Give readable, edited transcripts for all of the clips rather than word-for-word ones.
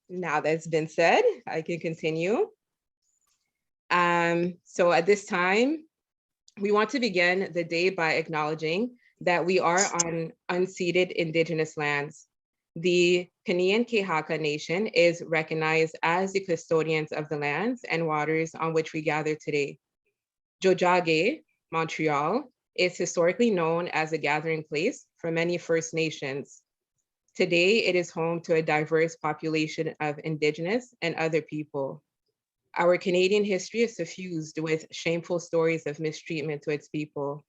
Now that's been said, I can continue. So at this time, we want to begin the day by acknowledging that we are on unceded Indigenous lands. The Kanian Kehaka Nation is recognized as the custodians of the lands and waters on which we gather today. Jojage, Montreal, is historically known as a gathering place for many First Nations. Today, it is home to a diverse population of Indigenous and other people. Our Canadian history is suffused with shameful stories of mistreatment to its people.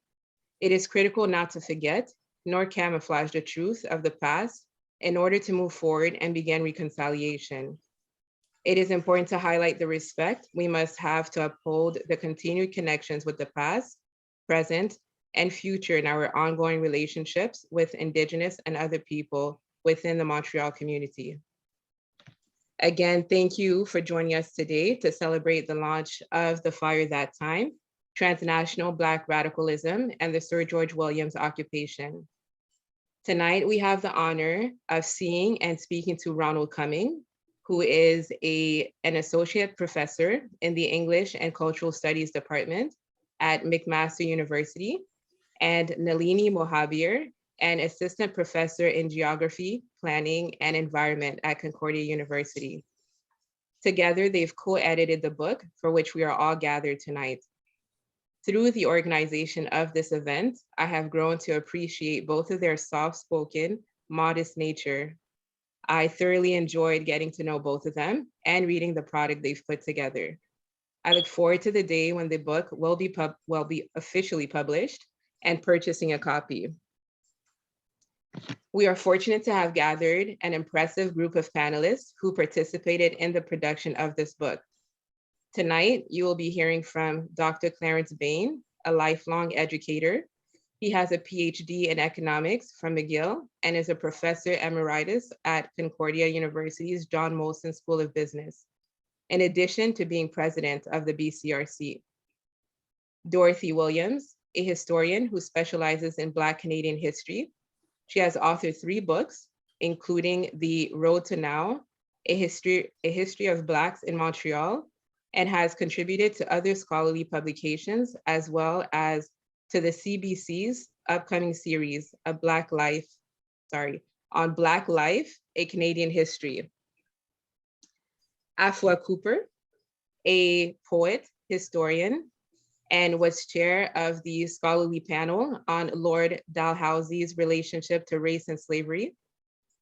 It is critical not to forget nor camouflage the truth of the past in order to move forward and begin reconciliation. It is important to highlight the respect we must have to uphold the continued connections with the past, present, and future in our ongoing relationships with Indigenous and other people within the Montreal community. Again, thank you for joining us today to celebrate the launch of The Fire That Time, Transnational Black Radicalism and the Sir George Williams Occupation. Tonight, we have the honor of seeing and speaking to Ronald Cummings, who is an associate professor in the English and Cultural Studies Department at McMaster University, and Nalini Mohabir, an assistant professor in geography, planning, and environment at Concordia University. Together, they've co-edited the book for which we are all gathered tonight. Through the organization of this event, I have grown to appreciate both of their soft-spoken, modest nature. I thoroughly enjoyed getting to know both of them and reading the product they've put together. I look forward to the day when the book will be officially published and purchasing a copy. We are fortunate to have gathered an impressive group of panelists who participated in the production of this book. Tonight, you will be hearing from Dr. Clarence Bain, a lifelong educator. He has a PhD in economics from McGill and is a professor emeritus at Concordia University's John Molson School of Business, in addition to being president of the BCRC. Dorothy Williams, a historian who specializes in Black Canadian history. She has authored 3 books, including The Road to Now, a history of Blacks in Montreal, and has contributed to other scholarly publications, as well as to the CBC's upcoming series, on Black Life, a Canadian History. Afua Cooper, a poet, historian, and was chair of the scholarly panel on Lord Dalhousie's relationship to race and slavery,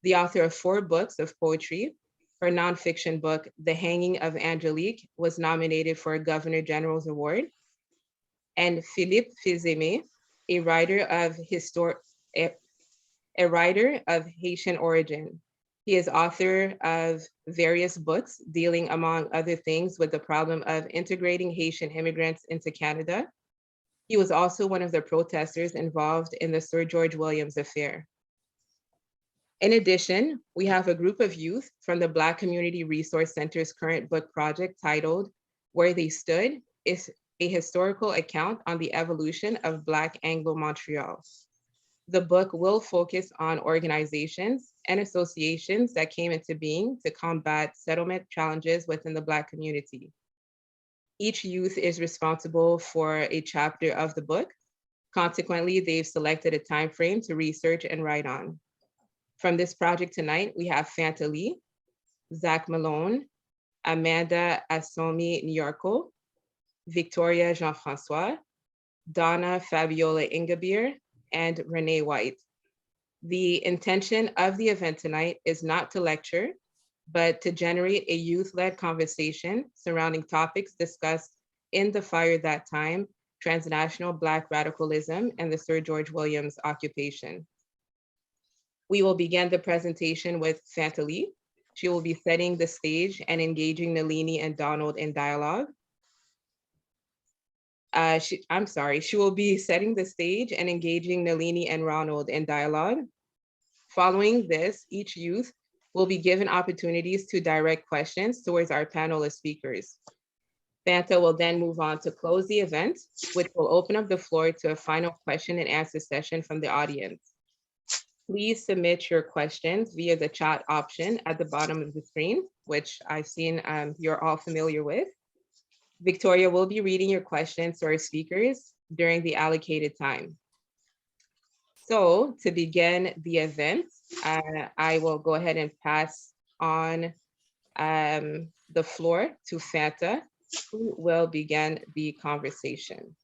the author of 4 books of poetry. Her nonfiction book, The Hanging of Angelique, was nominated for a Governor General's Award. And Philippe Fils-Aimé, a writer of Haitian origin. He is author of various books dealing, among other things, with the problem of integrating Haitian immigrants into Canada. He was also one of the protesters involved in the Sir George Williams affair. In addition, we have a group of youth from the Black Community Resource Center's current book project titled Where They Stood, is a historical account on the evolution of Black Anglo-Montreal. The book will focus on organizations and associations that came into being to combat settlement challenges within the Black community. Each youth is responsible for a chapter of the book. Consequently, they've selected a time frame to research and write on. From this project tonight, we have Fanta Lee, Zach Malone, Amanda Asomi Nyarko, Victoria Jean-François, Donna Fabiola Ingabir, and Renee White. The intention of the event tonight is not to lecture, but to generate a youth-led conversation surrounding topics discussed in The Fire That Time, Transnational Black Radicalism and the Sir George Williams Occupation. We will begin the presentation with Fanta Lee. She will be setting the stage and engaging Nalini and Donald in dialogue. She will be setting the stage and engaging Nalini and Ronald in dialogue. Following this, each youth will be given opportunities to direct questions towards our panelist speakers. Fanta will then move on to close the event, which will open up the floor to a final question and answer session from the audience. please submit your questions via the chat option at the bottom of the screen, which I've seen you're all familiar with. Victoria will be reading your questions to our speakers during the allocated time. So to begin the event, I will go ahead and pass on the floor to Fanta, who will begin the conversation.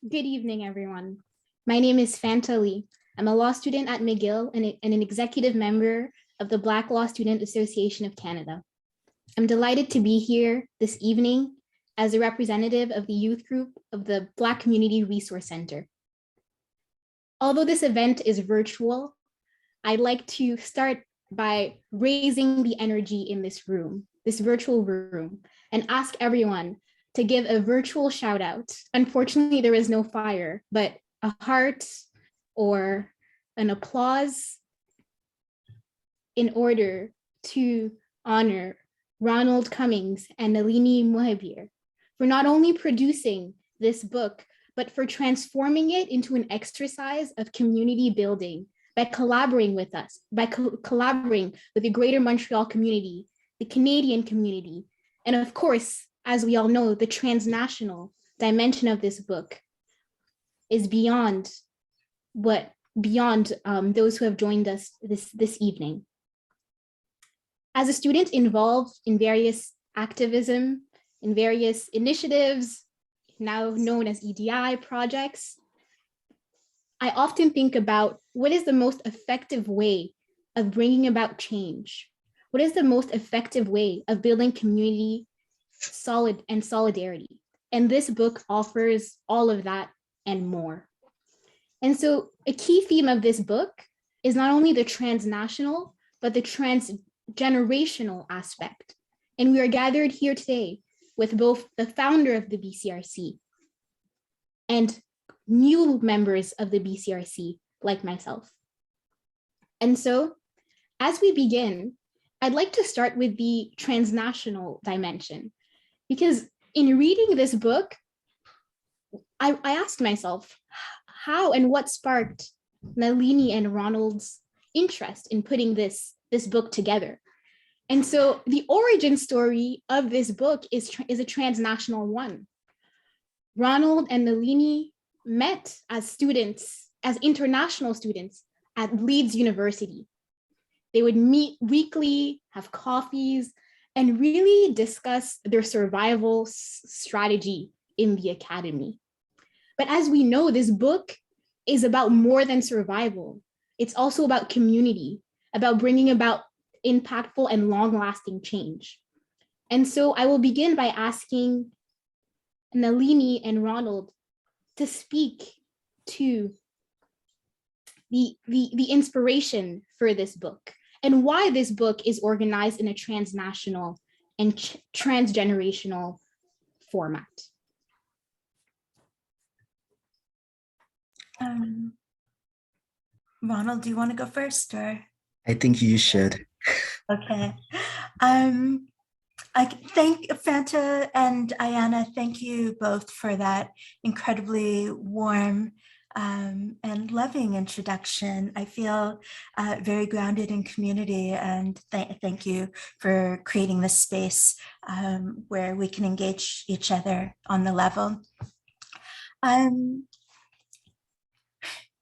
Good evening, everyone. My name is Fanta Lee. I'm a law student at McGill and an executive member of the Black Law Student Association of Canada. I'm delighted to be here this evening as a representative of the youth group of the Black Community Resource Center. Although this event is virtual, I'd like to start by raising the energy in this room, this virtual room, and ask everyone to give a virtual shout out. Unfortunately, there is no fire, but a heart or an applause in order to honor Ronald Cummings and Nalini Mohabir for not only producing this book, but for transforming it into an exercise of community building by collaborating with us, by collaborating with the greater Montreal community, the Canadian community, and of course, as we all know, the transnational dimension of this book is beyond those who have joined us this evening. As a student involved in various activism, in various initiatives, now known as EDI projects, I often think about what is the most effective way of bringing about change? What is the most effective way of building community solidarity? And this book offers all of that and more. And so a key theme of this book is not only the transnational, but the transgenerational aspect. And we are gathered here today with both the founder of the BCRC and new members of the BCRC like myself. And so as we begin, I'd like to start with the transnational dimension, because in reading this book, I asked myself how and what sparked Nalini and Ronald's interest in putting this book together. And so the origin story of this book is a transnational one. Ronald and Nalini met as students, as international students at Leeds University. They would meet weekly, have coffees, and really discuss their survival strategy in the academy. But as we know, this book is about more than survival. It's also about community, about bringing about impactful and long-lasting change. And so I will begin by asking Nalini and Ronald to speak to the inspiration for this book and why this book is organized in a transnational and transgenerational format. Ronald, do you want to go first, or? I think you should. Okay. I thank Fanta and Ayana. Thank you both for that incredibly warm and loving introduction. I feel very grounded in community, and thank you for creating this space where we can engage each other on the level.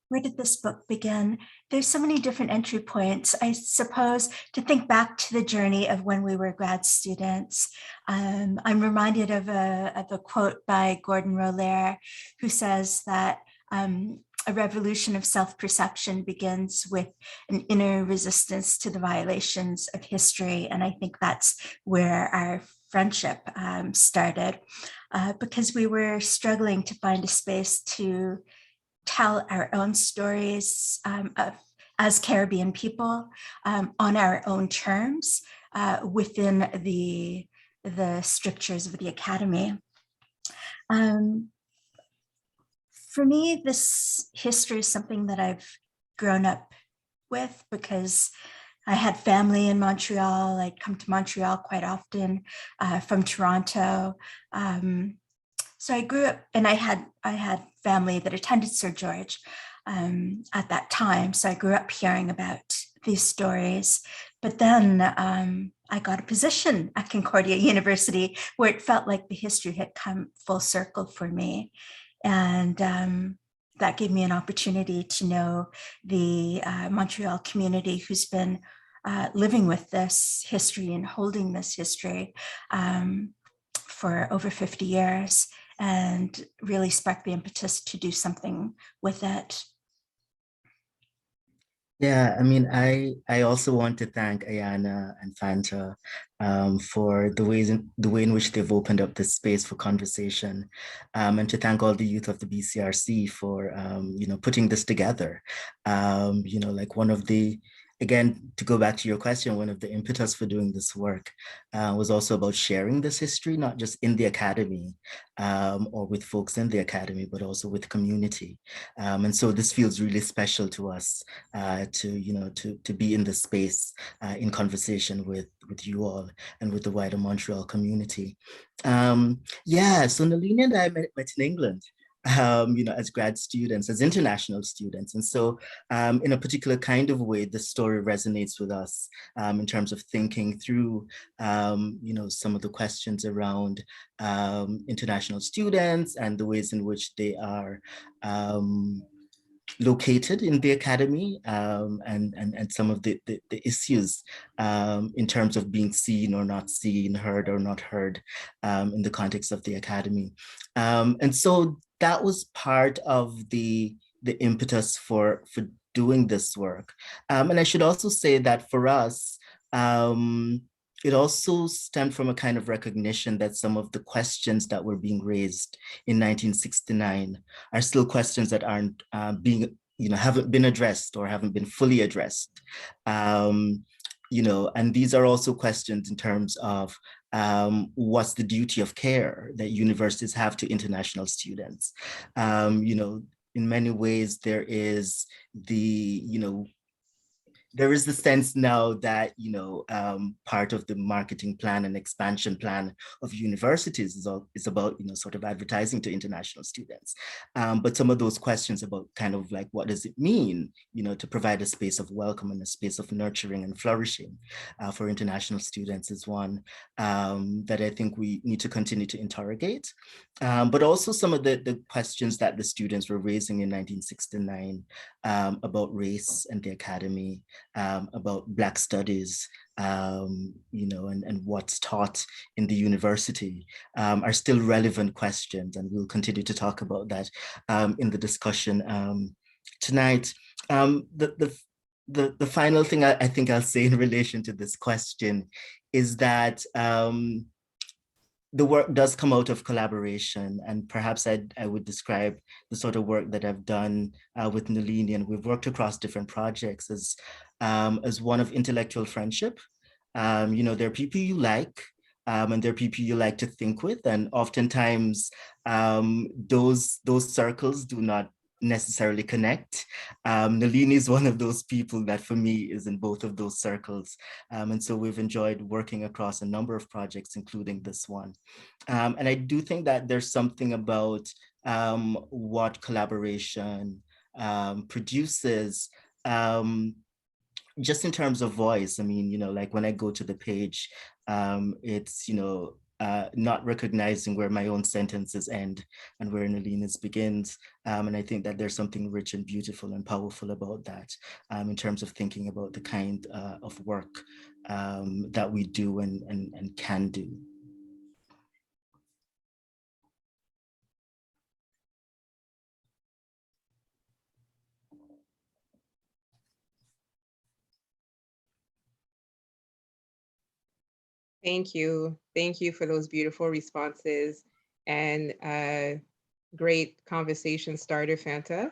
Where did this book begin? There's so many different entry points. I suppose to think back to the journey of when we were grad students, I'm reminded of a quote by Gordon Rollaire, who says that a revolution of self-perception begins with an inner resistance to the violations of history. And I think that's where our friendship started, because we were struggling to find a space to tell our own stories as Caribbean people on our own terms within the strictures of the academy. For me, this history is something that I've grown up with, because I had family in Montreal. I'd come to Montreal quite often from Toronto. So I grew up, and I had family that attended Sir George at that time. So I grew up hearing about these stories. But then I got a position at Concordia University where it felt like the history had come full circle for me. And that gave me an opportunity to know the Montreal community who's been living with this history and holding this history for over 50 years, and really sparked the impetus to do something with it. Yeah, I mean, I also want to thank Ayana and Fanta for the way in which they've opened up this space for conversation, and to thank all the youth of the BCRC for putting this together. Like one of the, again, to go back to your question, one of the impetus for doing this work was also about sharing this history, not just in the academy or with folks in the academy, but also with community. And so this feels really special to us to be in this space in conversation with you all and with the wider Montreal community. So Nalini and I met in England. As grad students, as international students. And so in a particular kind of way, the story resonates with us in terms of thinking through, some of the questions around international students and the ways in which they are located in the academy and some of the issues in terms of being seen or not seen, heard or not heard in the context of the academy. And so that was part of the impetus for doing this work. And I should also say that for us, it also stemmed from a kind of recognition that some of the questions that were being raised in 1969 are still questions that aren't haven't been addressed or haven't been fully addressed. And these are also questions in terms of what's the duty of care that universities have to international students. In many ways, there is the sense now that, part of the marketing plan and expansion plan of universities is about, sort of advertising to international students. But some of those questions about kind of like, what does it mean, to provide a space of welcome and a space of nurturing and flourishing for international students is one that I think we need to continue to interrogate. But also some of the questions that the students were raising in 1969 about race and the academy, about Black studies, and what's taught in the university are still relevant questions. And we'll continue to talk about that in the discussion tonight. The final thing I think I'll say in relation to this question is that the work does come out of collaboration, and perhaps I would describe the sort of work that I've done with Nalini, and we've worked across different projects as one of intellectual friendship. There are people you like, and there are people you like to think with, and oftentimes those circles do not necessarily connect. Nalini is one of those people that for me is in both of those circles. And so we've enjoyed working across a number of projects, including this one. And I do think that there's something about what collaboration produces, just in terms of voice. I mean, like when I go to the page, it's, not recognizing where my own sentences end and where Nalini's begins. And I think that there's something rich and beautiful and powerful about that in terms of thinking about the kind of work that we do and can do. Thank you. Thank you for those beautiful responses and great conversation starter, Fanta.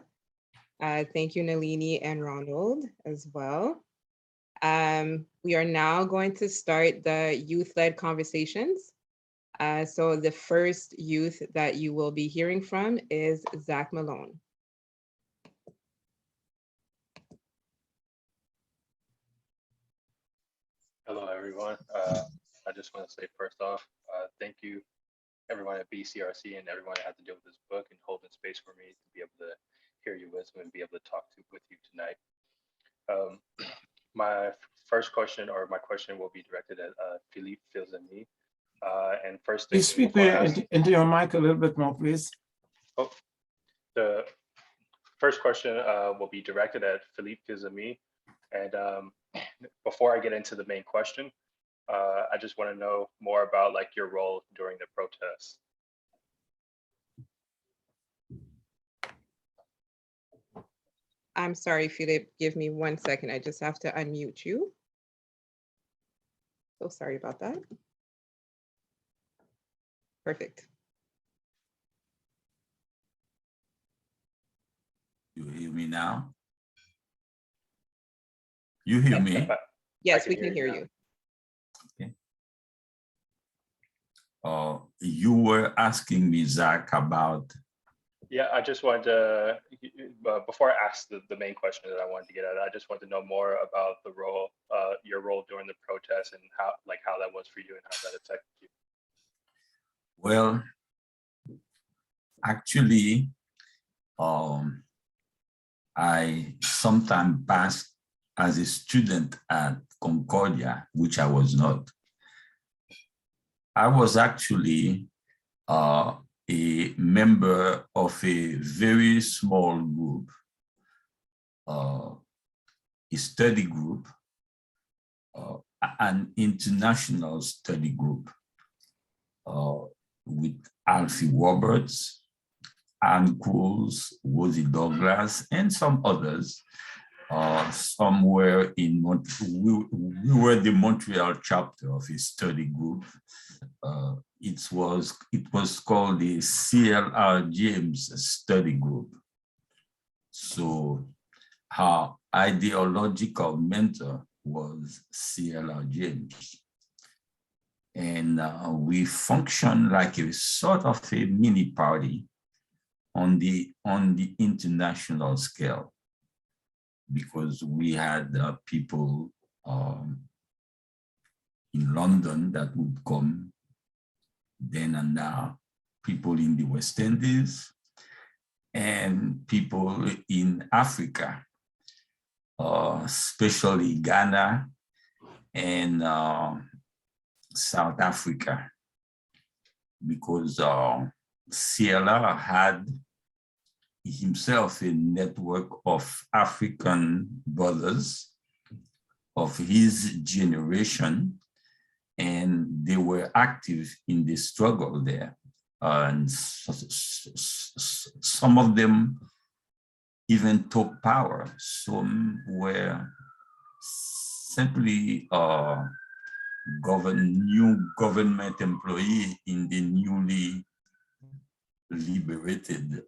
Thank you, Nalini and Ronald as well. We are now going to start the youth-led conversations. So the first youth that you will be hearing from is Zach Malone. Hello, everyone. I just want to say first off, thank you, everyone at BCRC and everyone that had to deal with this book and holding space for me to be able to hear your wisdom and be able to talk with you tonight. My first question, or my question, will be directed at Philippe Fils-Aimé. And first thing, Please speak into your mic a little bit more, please. Oh, the first question will be directed at Philippe Fils-Aimé. And before I get into the main question, I just want to know more about like your role during the protests. I'm sorry, Philippe, give me 1 second. I just have to unmute you. So sorry about that. Perfect. You hear me now? You hear me? Yes, we can hear you. Okay. You were asking me, Zach, about. Yeah, I just wanted to, before I ask the main question that I wanted to get at, I just wanted to know more about the role, your role during the protests and how that was for you and how that affected you. Well, actually, I sometimes passed as a student at Concordia, which I was not. I was actually a member of a very small group, a study group, an international study group with Alfie Roberts, Ann Cools, Rosie Douglas, and some others. Somewhere in we were the Montreal chapter of a study group. It was called the CLR James Study Group. So our ideological mentor was CLR James. And we functioned like a sort of a mini party on the international scale, because we had people in London that would come then and now, people in the West Indies, and people in Africa, especially Ghana and South Africa, because CLR had himself a network of African brothers of his generation, and they were active in the struggle there. And some of them even took power. Some were simply new government employee in the newly liberated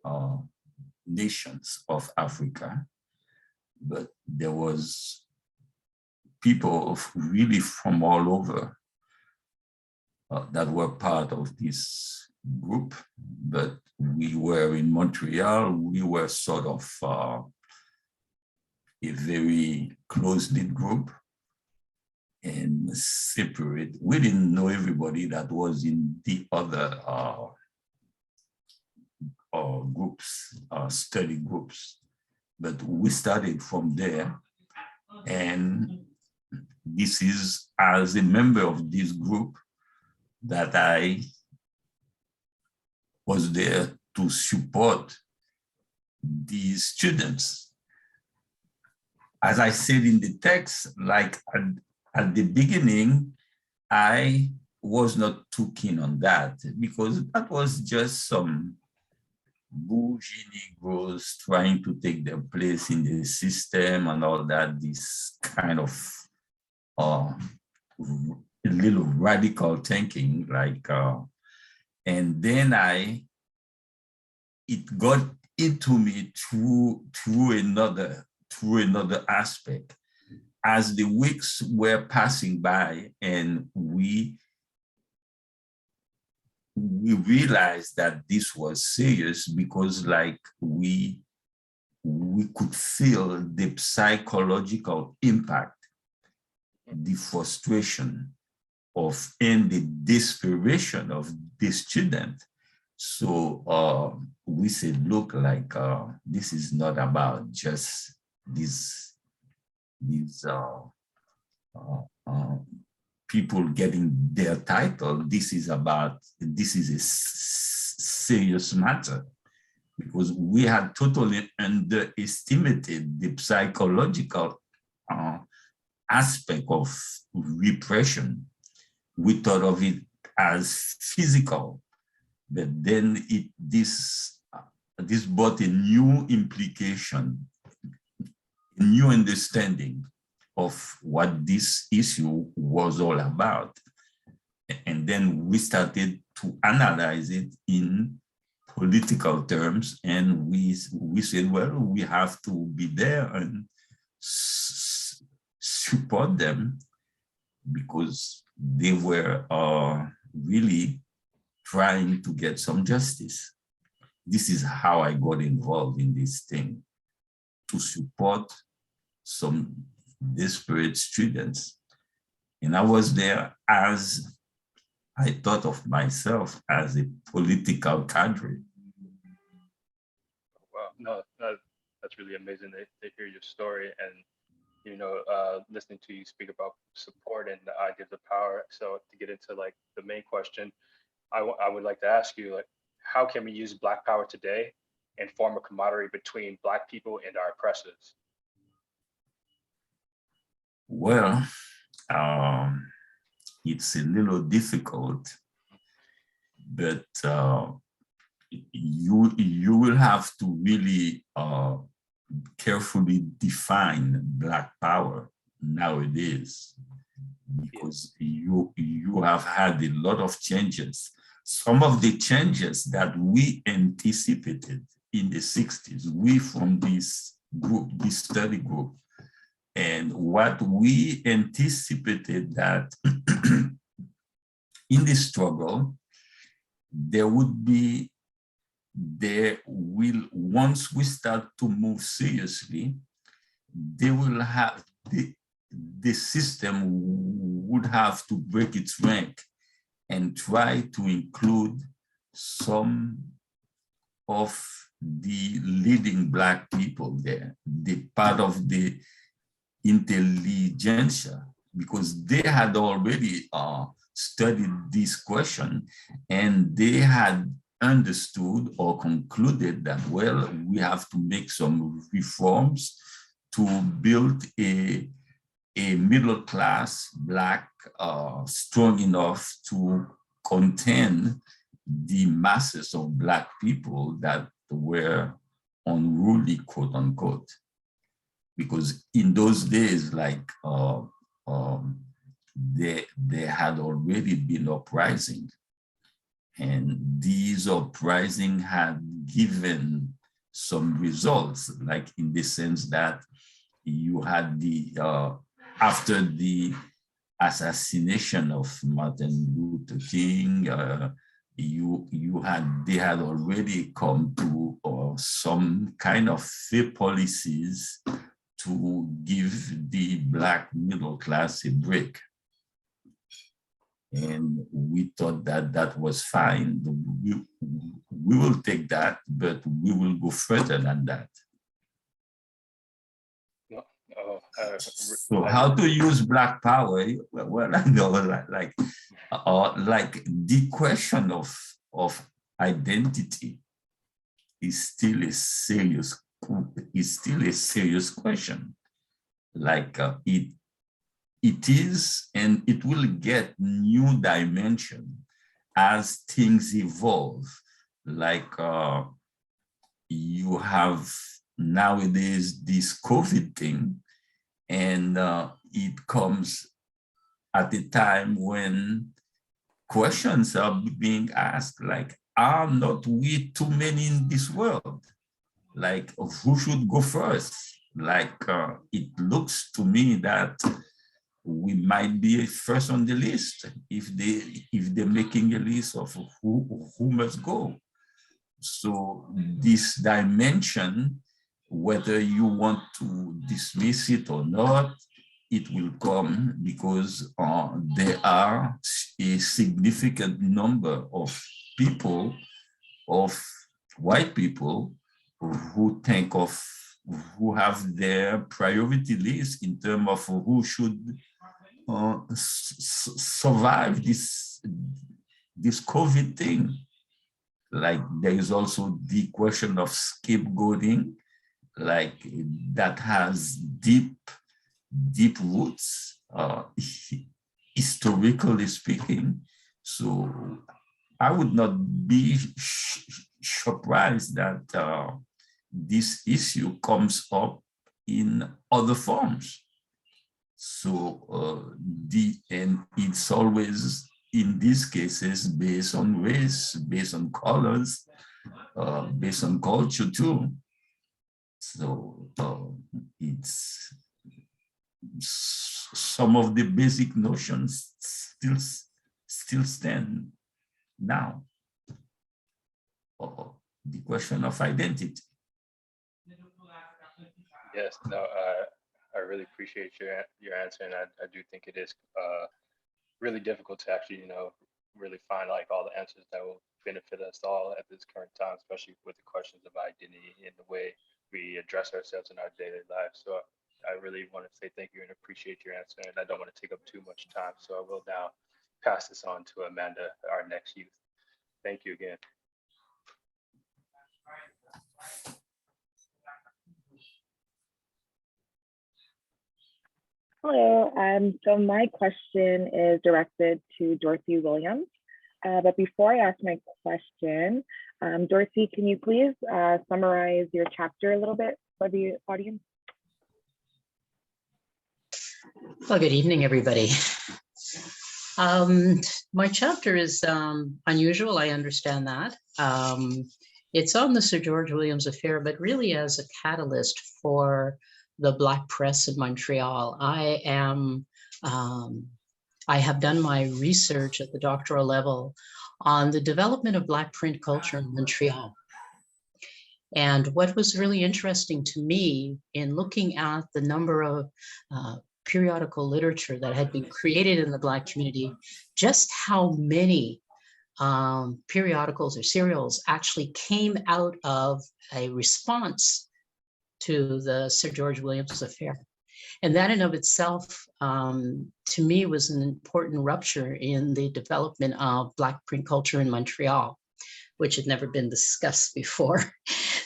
nations of Africa. But there was people really from all over that were part of this group. But we were in Montreal, we were sort of a very close-knit group and separate. We didn't know everybody that was in the other groups, study groups, but we started from there. And this is as a member of this group that I was there to support these students. As I said in the text, like at the beginning, I was not too keen on that because that was just some bougie Negroes trying to take their place in the system and all that, this kind of a little radical thinking, like, and then it got into me through another aspect. As the weeks were passing by and we realized that this was serious, because like we could feel the psychological impact the frustration of and the desperation of the student. So we said, look, like this is not about just these people getting their title. This is a serious matter, because we had totally underestimated the psychological aspect of repression. We thought of it as physical, but then this brought a new implication, a new understanding of what this issue was all about. And then we started to analyze it in political terms, and we said, well, we have to be there and support them, because they were really trying to get some justice. This is how I got involved in this thing, to support some desperate students. And I was there as, I thought of myself as a political cadre. Wow, no, that's really amazing to hear your story, and listening to you speak about support and the ideas of power. So to get into like the main question, I would like to ask you, like, how can we use Black power today and form a camaraderie between Black people and our oppressors? Well, it's a little difficult, but you will have to really carefully define Black power nowadays, because you have had a lot of changes. Some of the changes that we anticipated in the 60s, we from this group, this study group, and what we anticipated that in the struggle, once we start to move seriously, they will have, the system would have to break its rank and try to include some of the leading Black people there, the part of the intelligentsia, because they had already studied this question, and they had understood or concluded that, well, we have to make some reforms to build a middle class Black strong enough to contain the masses of Black people that were unruly, quote unquote. Because in those days, like there had already been uprising, and these uprising had given some results, like in the sense that you had after the assassination of Martin Luther King, they had already come to some kind of fair policies to give the Black middle class a break. And we thought that that was fine. We will take that, but we will go further than that. So how to use Black power? Well, I know, like the question of identity is still a serious question. Like it is, and it will get new dimension as things evolve. Like you have nowadays this COVID thing, and it comes at a time when questions are being asked, like, are not we too many in this world? Like, who should go first? Like, it looks to me that we might be first on the list if they're making a list of who must go. So this dimension, whether you want to dismiss it or not, it will come because there are a significant number of people, of white people, who think of, who have their priority list in terms of who should survive this COVID thing. Like there is also the question of scapegoating, like that has deep roots, historically speaking. So I would not be surprised that this issue comes up in other forms. So and it's always, in these cases, based on race, based on colors, based on culture too. So it's some of the basic notions still stand now. The question of identity. Yes, no, I really appreciate your answer, and I do think it is really difficult to actually, really find like all the answers that will benefit us all at this current time, especially with the questions of identity and the way we address ourselves in our daily lives. So I really want to say thank you and appreciate your answer, and I don't want to take up too much time. So I will now pass this on to Amanda, our next youth. Thank you again. Hello, so my question is directed to Dorothy Williams. But before I ask my question, Dorothy, can you please summarize your chapter a little bit for the audience? Well, good evening, everybody. My chapter is unusual, I understand that. It's on the Sir George Williams affair, but really as a catalyst for the Black press in Montreal. I have done my research at the doctoral level on the development of Black print culture in Montreal. And what was really interesting to me in looking at the number of periodical literature that had been created in the Black community, just how many periodicals or serials actually came out of a response to the Sir George Williams affair. And that in of itself, to me, was an important rupture in the development of Black print culture in Montreal, which had never been discussed before.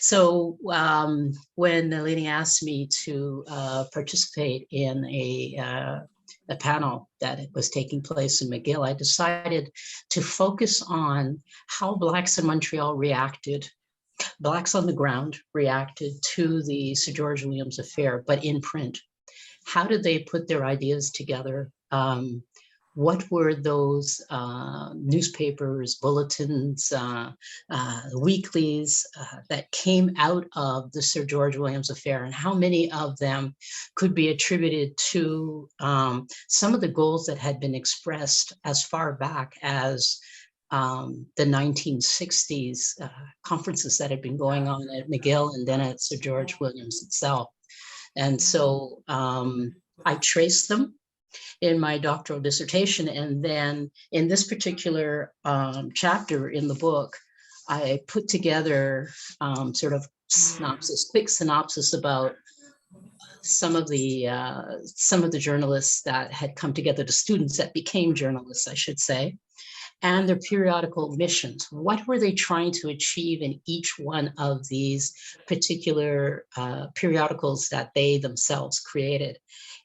So when Nalini asked me to participate in a panel that was taking place in McGill, I decided to focus on how Blacks in Montreal reacted, Blacks on the ground reacted to the Sir George Williams affair, but in print. How did they put their ideas together? What were those newspapers, bulletins, weeklies that came out of the Sir George Williams affair, and how many of them could be attributed to some of the goals that had been expressed as far back as the 1960s conferences that had been going on at McGill and then at Sir George Williams itself. And so I traced them in my doctoral dissertation. And then in this particular chapter in the book, I put together sort of quick synopsis about some of the journalists that had come together, the students that became journalists, I should say, and their periodical missions. What were they trying to achieve in each one of these particular periodicals that they themselves created?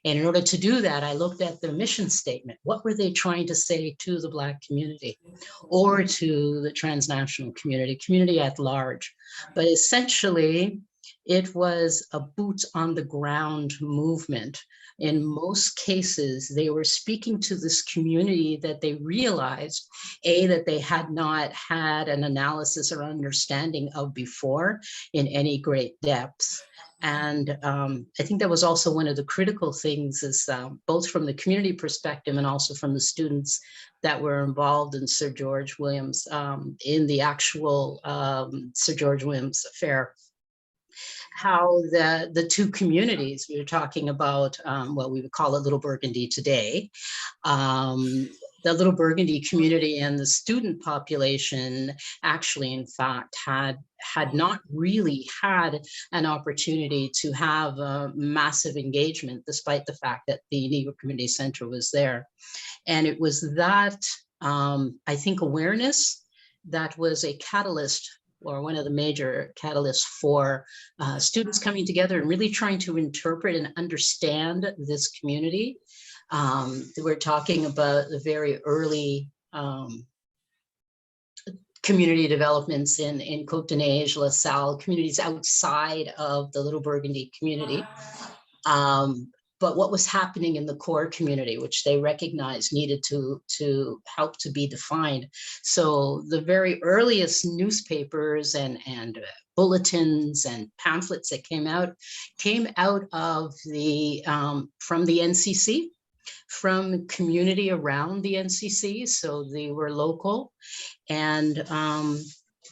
And in order to do that, I looked at the mission statement. What were they trying to say to the Black community or to the transnational community at large? But essentially, it was a boots on the ground movement. In most cases, they were speaking to this community that they realized, that they had not had an analysis or understanding of before in any great depth. And I think that was also one of the critical things is both from the community perspective and also from the students that were involved in Sir George Williams, in the actual Sir George Williams affair. how the two communities, we were talking about what we would call it Little Burgundy today, the Little Burgundy community and the student population actually, in fact, had not really had an opportunity to have a massive engagement, despite the fact that the Negro Community Center was there. And it was that, I think, awareness that was a catalyst, or one of the major catalysts for students coming together and really trying to interpret and understand this community. We're talking about the very early community developments in Côte-de-Neige, La Salle, communities outside of the Little Burgundy community. But what was happening in the core community, which they recognized needed to help to be defined. So the very earliest newspapers and bulletins and pamphlets that came out of the from the NCC, from community around the NCC. So they were local, and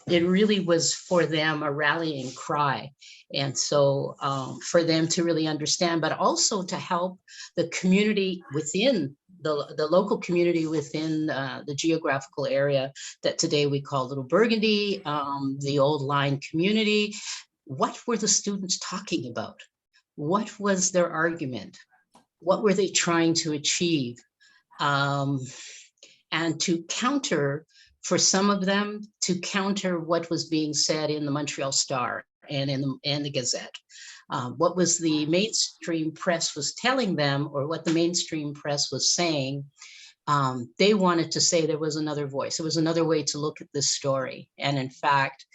it really was for them a rallying cry. And so for them to really understand, but also to help the community within the local community within the geographical area that today we call Little Burgundy, the old line community. What were the students talking about? What was their argument? What were they trying to achieve? And to counter, for some of them, to counter what was being said in the Montreal Star and in the Gazette. What was the mainstream press was telling them, or what the mainstream press was saying, they wanted to say there was another voice. There was another way to look at this story. And in fact,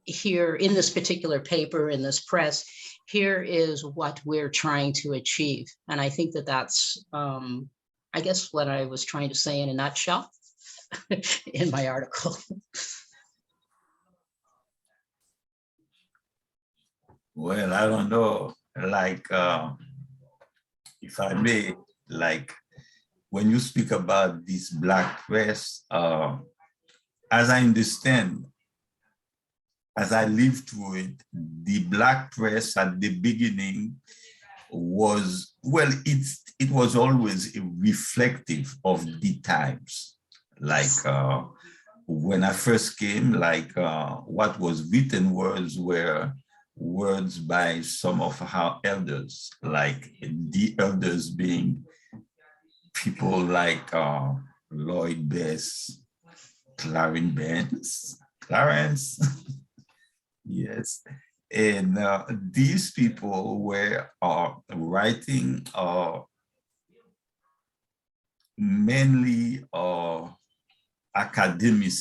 here in this particular paper, in this press, here is what we're trying to achieve. And I think that that's, I guess, what I was trying to say in a nutshell in my article. Well, I don't know, like, if I may, like, when you speak about this Black press, as I understand, as I lived through it, the Black press at the beginning was, well, it was always reflective of the times. Like when I first came, like what was written were words by some of our elders, like the elders being people like Lloyd Bess, Clarence, yes. And these people were writing mainly academic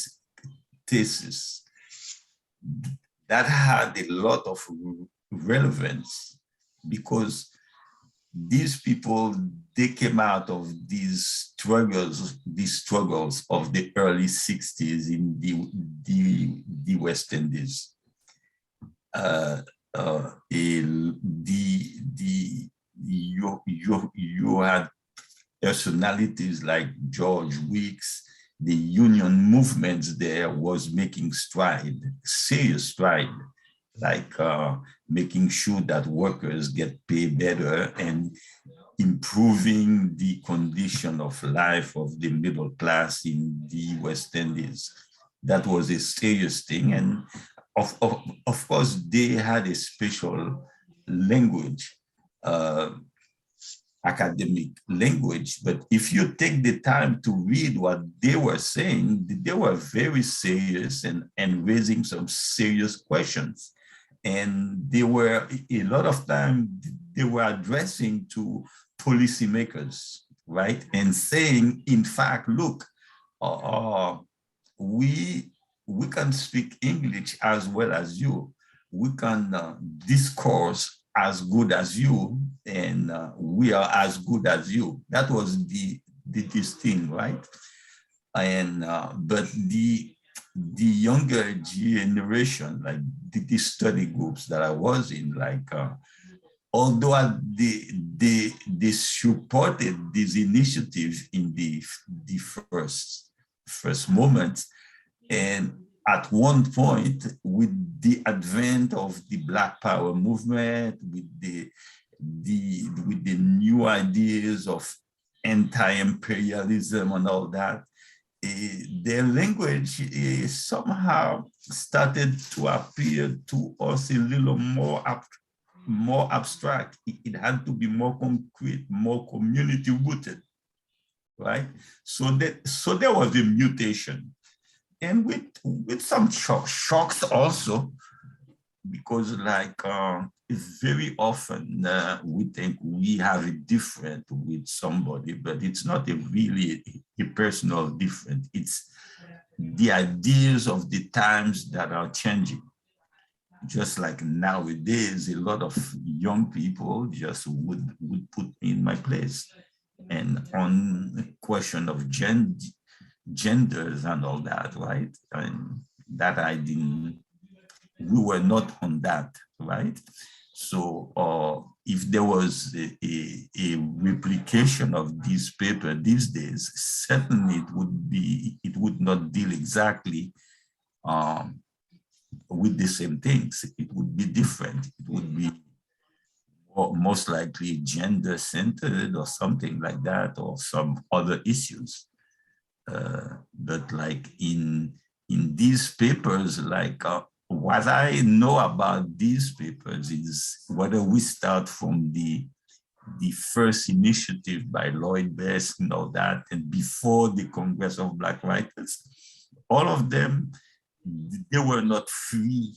thesis that had a lot of relevance, because these people, they came out of these struggles of the early 60s in the West Indies. You had personalities like George Weeks. The union movements there was making serious stride, like making sure that workers get paid better and improving the condition of life of the middle class in the West Indies. That was a serious thing. And of course, they had a special language, academic language, but if you take the time to read what they were saying, they were very serious and raising some serious questions. And they were, a lot of time, they were addressing to policymakers, right? And saying, in fact, look, we can speak English as well as you. We can discourse as good as you, and we are as good as you. That was this thing, right? And but the younger generation, like the study groups that I was in, like although they supported these initiatives in the first moment, and at one point, with the advent of the Black Power movement, with the new ideas of anti-imperialism and all that, their language somehow started to appear to us a little more abstract. It had to be more concrete, more community rooted, right? So there was a mutation, and with some shocks also, because like very often we think we have a different with somebody, but it's not really a personal difference. It's the ideas of the times that are changing. Just like nowadays, a lot of young people just would put me in my place. And on the question of genders and all that, right? And that we were not on that, right? So if there was a replication of this paper these days, certainly it would not deal exactly with the same things. It would be different. It would be most likely gender-centered or something like that, or some other issues. But like in these papers, like what I know about these papers is whether we start from the first initiative by Lloyd Best and all that, and before the Congress of Black Writers, all of them, they were not free,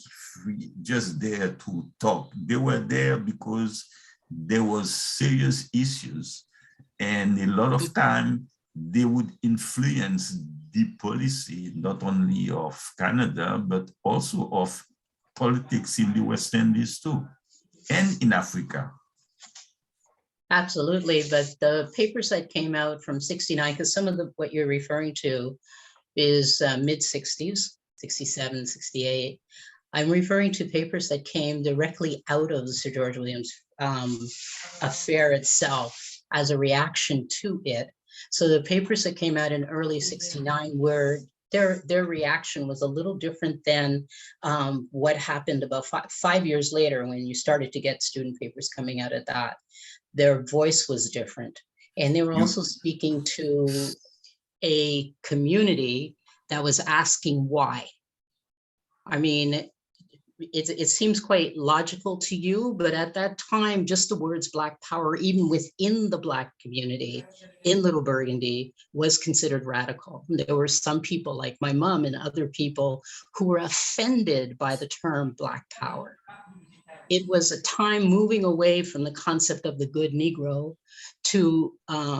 just there to talk. They were there because there was serious issues, and a lot of time they would influence the policy, not only of Canada, but also of politics in the West Indies too, and in Africa. Absolutely, but the papers that came out from '69, because some of what you're referring to is mid-'60s, 67, 68. I'm referring to papers that came directly out of the Sir George Williams affair itself as a reaction to it. So the papers that came out in early '69 were, their reaction was a little different than what happened about 5 years later when you started to get student papers coming out of that. Their voice was different. And they were also speaking to a community that was asking why. I mean, it seems quite logical to you, but at that time, just the words Black Power, even within the Black community in Little Burgundy, was considered radical. There were some people like my mom and other people who were offended by the term Black Power. It was a time moving away from the concept of the good Negro to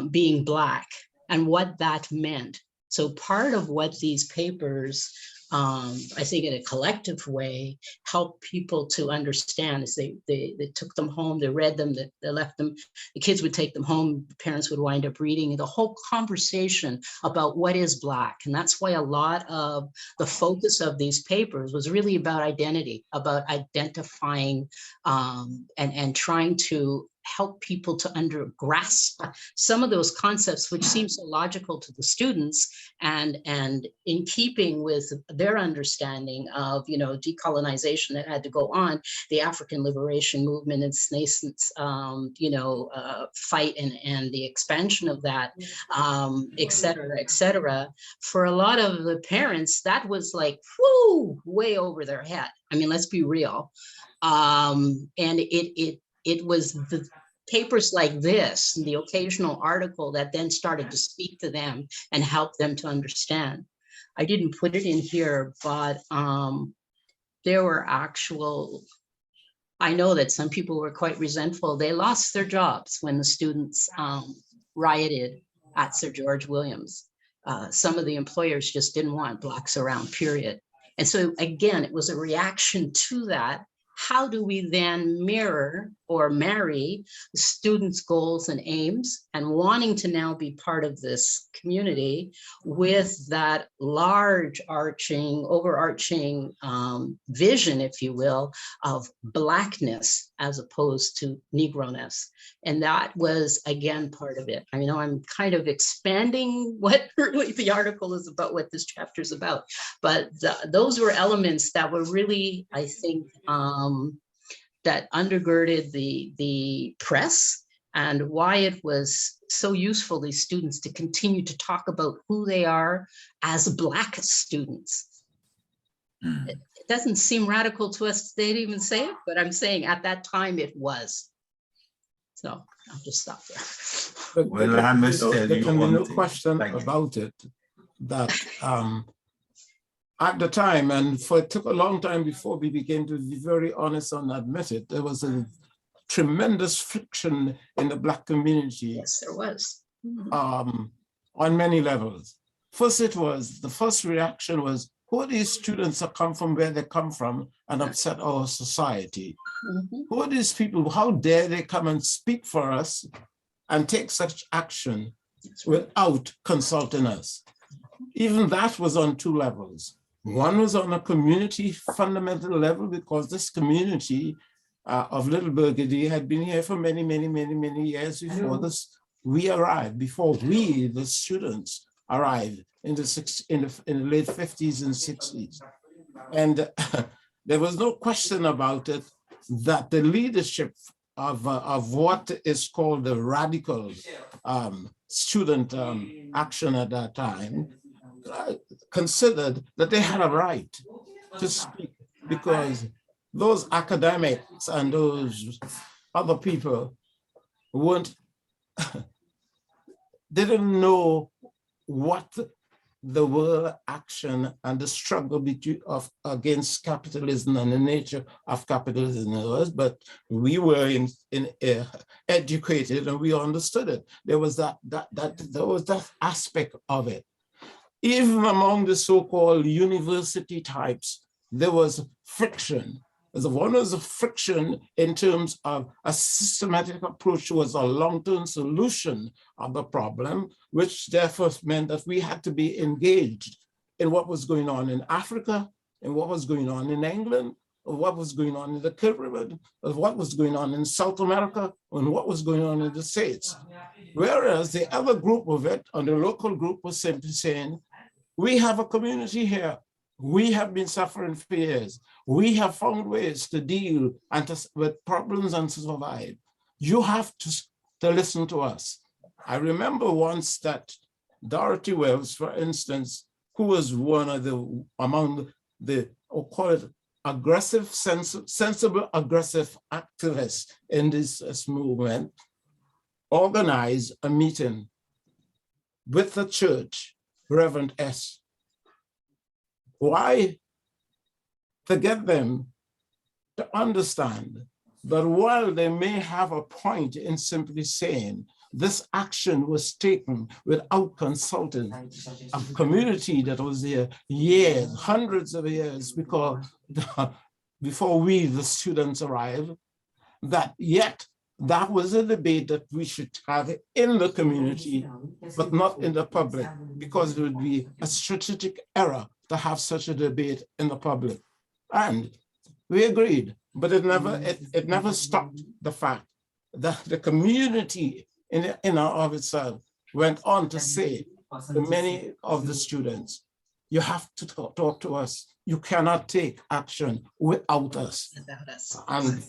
being Black and what that meant. So part of what these papers, I think in a collective way, help people to understand is they took them home, they read them, they left them, the kids would take them home, the parents would wind up reading, and the whole conversation about what is Black. And that's why a lot of the focus of these papers was really about identity, about identifying and trying to help people to grasp some of those concepts, which seem so logical to the students and in keeping with their understanding of, you know, decolonization that had to go on, the African liberation movement and its nascent, fight and the expansion of that, et cetera, et cetera. For a lot of the parents, that was like, whoo, way over their head. I mean, let's be real. And it was the papers like this, the occasional article that then started to speak to them and help them to understand. I didn't put it in here, but there were I know that some people were quite resentful. They lost their jobs when the students rioted at Sir George Williams. Some of the employers just didn't want Blacks around, period. And so again, it was a reaction to that how do we then mirror or marry students' goals and aims and wanting to now be part of this community with that large overarching vision, if you will, of Blackness as opposed to Negroness. And that was, again, part of it. I know I'm kind of expanding what really the article is about, what this chapter is about, but those were elements that were really, I think, that undergirded the press and why it was so useful, these students, to continue to talk about who they are as Black students. It doesn't seem radical to us today to even say it, but I'm saying at that time it was. So I'll just stop there. Well, I must tell you there can be no one thing. question about it that at the time, and it took a long time before we began to be very honest and admit it, there was a tremendous friction in the Black community. Yes, there was. On many levels. First, the first reaction was, who are these students that come from where they come from and upset our society? Who are these people? How dare they come and speak for us and take such action without consulting us? Even that was on two levels. One was on a community fundamental level, because this community of Little Burgundy had been here for many, many, many, many years before we arrived, before we, the students, arrived in the late 50s and 60s. And there was no question about it that the leadership of what is called the radical student action at that time considered that they had a right to speak, because those academics and those other people didn't know what the world action and the struggle against capitalism and the nature of capitalism was, but we were educated and we understood it. There was that aspect of it. Even among the so-called university types, there was friction. One was a friction in terms of a systematic approach towards a long-term solution of the problem, which therefore meant that we had to be engaged in what was going on in Africa, and what was going on in England, or what was going on in the Caribbean, or what was going on in South America, and what was going on in the States. Whereas the other group of it, and the local group, was simply saying, we have a community here. We have been suffering for years. We have found ways to deal with problems and to survive. You have to listen to us. I remember once that Dorothy Williams, for instance, who was one of among the, I'll call it, aggressive, sensible, aggressive activists in this movement, organized a meeting with the church, Reverend S. Why? To get them to understand that while they may have a point in simply saying this action was taken without consulting a community that was there years, hundreds of years before we, the students, arrived, that yet that was a debate that we should have in the community, but not in the public, because it would be a strategic error to have such a debate in the public. And we agreed, but it never stopped the fact that the community in and of itself went on to say to many of the students, you have to talk to us. You cannot take action without us. And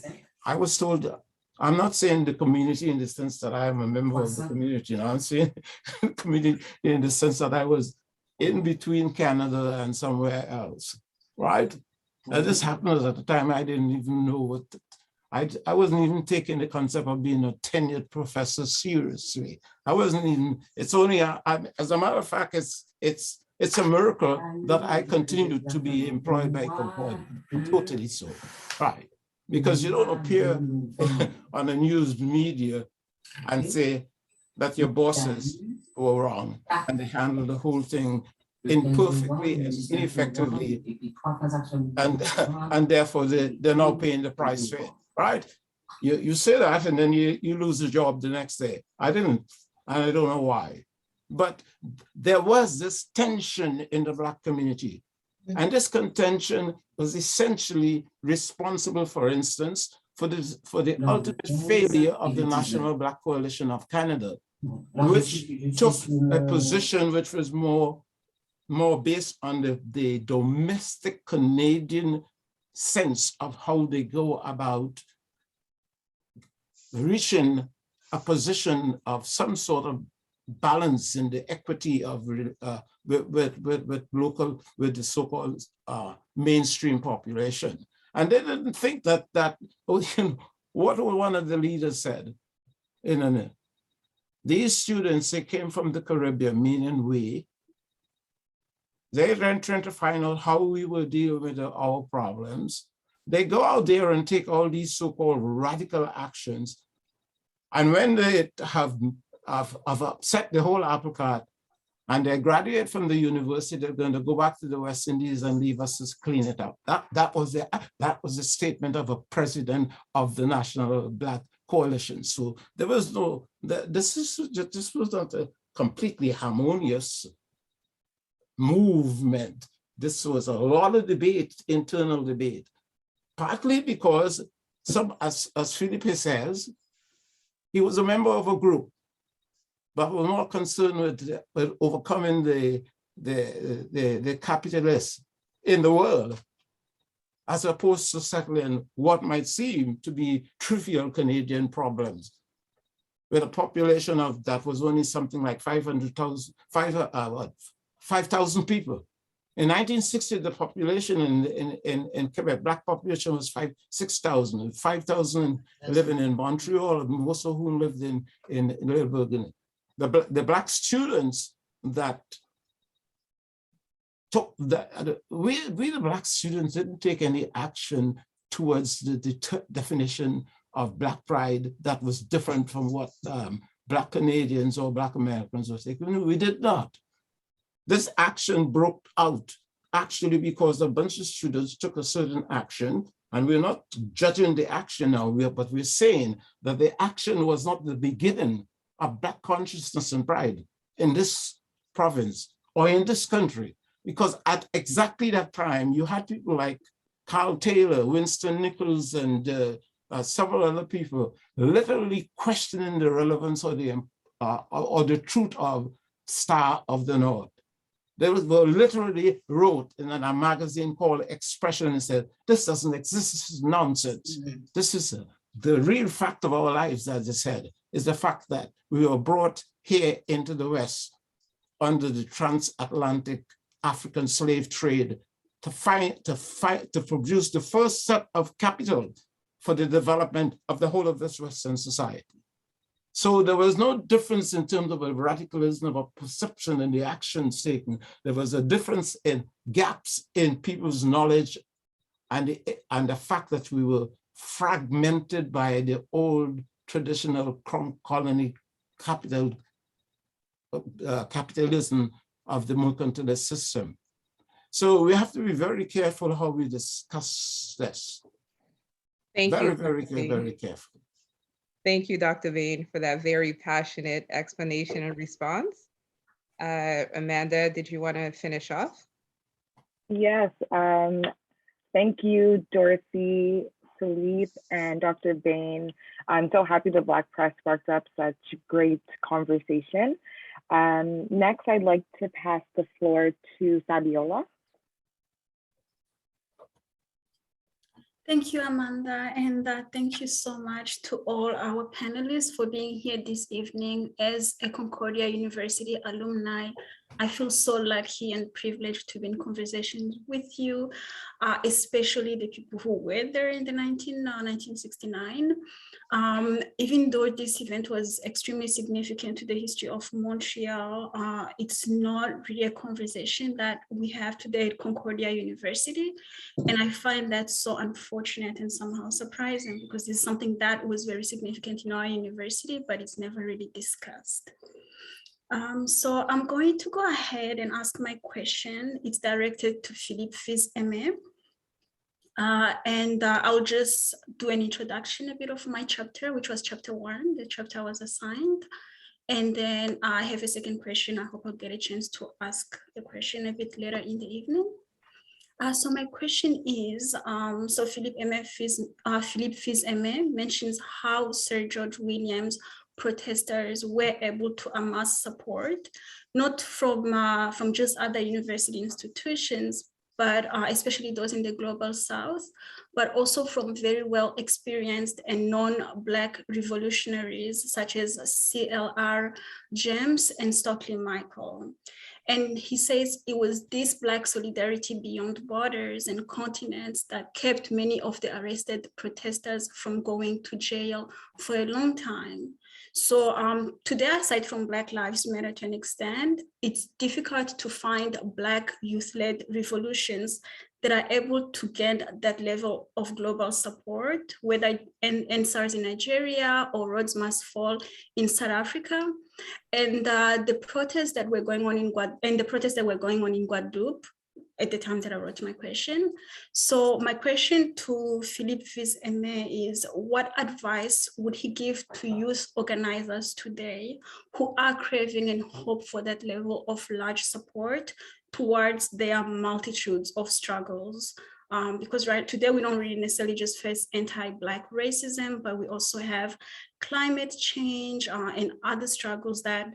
I was told, I'm not saying the community in the sense that I am a member of the community. No, I'm saying community in the sense that I was in between Canada and somewhere else, right? And this happened at the time I didn't even know what, I wasn't even taking the concept of being a tenured professor seriously. I wasn't even, it's only, as a matter of fact, it's a miracle that I continue to be employed by Concordia, totally so, right? Because you don't appear on the news media and say that your bosses were wrong and they handled the whole thing imperfectly and ineffectively, and therefore they're now paying the price for it, right? You say that and then you lose the job the next day. I didn't, and I don't know why. But there was this tension in the Black community. And this contention was essentially responsible, for instance, for the ultimate failure of the National Black Coalition of Canada, which took a position which was more based on the domestic Canadian sense of how they go about reaching a position of some sort of balance in the equity of with the so-called mainstream population. And they didn't think that what one of the leaders said, these students, they came from the Caribbean, meaning we. They then trying to find out how we will deal with our problems. They go out there and take all these so-called radical actions. And when they have upset the whole apple cart and they graduate from the university, they're going to go back to the West Indies and leave us to clean it up. That was the statement of a president of the National Black Coalition. So there was no, this was not a completely harmonious movement. This was a lot of debate, internal debate, partly because as Philippe says, he was a member of a group, but was more concerned with overcoming the capitalists in the world, as opposed to settling what might seem to be trivial Canadian problems, with a population that was only something like 5,000 people. In 1960, the population in Quebec, Black population was 6,000, 5,000 living in Montreal, most of whom lived in Little Burgundy. The Black students that took we the Black students didn't take any action towards the definition of Black pride that was different from what Black Canadians or Black Americans were taking. We did not. This action broke out actually because a bunch of students took a certain action, and we're not judging the action now, but we're saying that the action was not the beginning of Black consciousness and pride in this province or in this country, because at exactly that time, you had people like Carl Taylor, Winston Nichols, and several other people literally questioning the relevance or the truth of Star of the North. They literally wrote in a magazine called Expression and said, this doesn't exist, this is nonsense. Mm-hmm. This is the real fact of our lives, as I said, is the fact that we were brought here into the West under the transatlantic African slave trade to produce the first set of capital for the development of the whole of this Western society. So there was no difference in terms of a radicalism of a perception and the actions taken. There was a difference in gaps in people's knowledge and the fact that we were fragmented by the old traditional colony capitalism of the mercantilist system. So we have to be very careful how we discuss this. Thank you. Very careful. Thank you, Dr. Bain, for that very passionate explanation and response. Amanda, did you want to finish off? Yes. Thank you, Dorothy, Philippe, and Dr. Bain. I'm so happy the Black Press sparked up such great conversation. Next, I'd like to pass the floor to Fabiola. Thank you, Amanda, and thank you so much to all our panelists for being here this evening. As a Concordia University alumni, I feel so lucky and privileged to be in conversation with you, especially the people who were there in the 1969. Even though this event was extremely significant to the history of Montreal, it's not really a conversation that we have today at Concordia University. And I find that so unfortunate and somehow surprising, because it's something that was very significant in our university, but it's never really discussed. So I'm going to go ahead and ask my question. It's directed to Philippe Fils-Aimé. I'll just do an introduction a bit of my chapter, which was chapter 1, the chapter I was assigned. And then I have a second question. I hope I'll get a chance to ask the question a bit later in the evening. So my question is, so Philippe Fils-Aimé mentions how Sir George Williams protesters were able to amass support, not from just other university institutions, but especially those in the global South, but also from very well experienced and non-Black revolutionaries such as CLR James and Stokely Michael. And he says it was this Black solidarity beyond borders and continents that kept many of the arrested protesters from going to jail for a long time. So today, aside from Black Lives Matter to an extent, it's difficult to find Black youth-led revolutions that are able to gain that level of global support, whether NSARS in Nigeria or Rhodes Must Fall in South Africa. And the protests that were going on in Guadeloupe at the time that I wrote my question. So my question to Philippe Fils-Aimé is, what advice would he give to youth organizers today who are craving and hope for that level of large support towards their multitudes of struggles? Because today we don't really necessarily just face anti-Black racism, but we also have climate change and other struggles that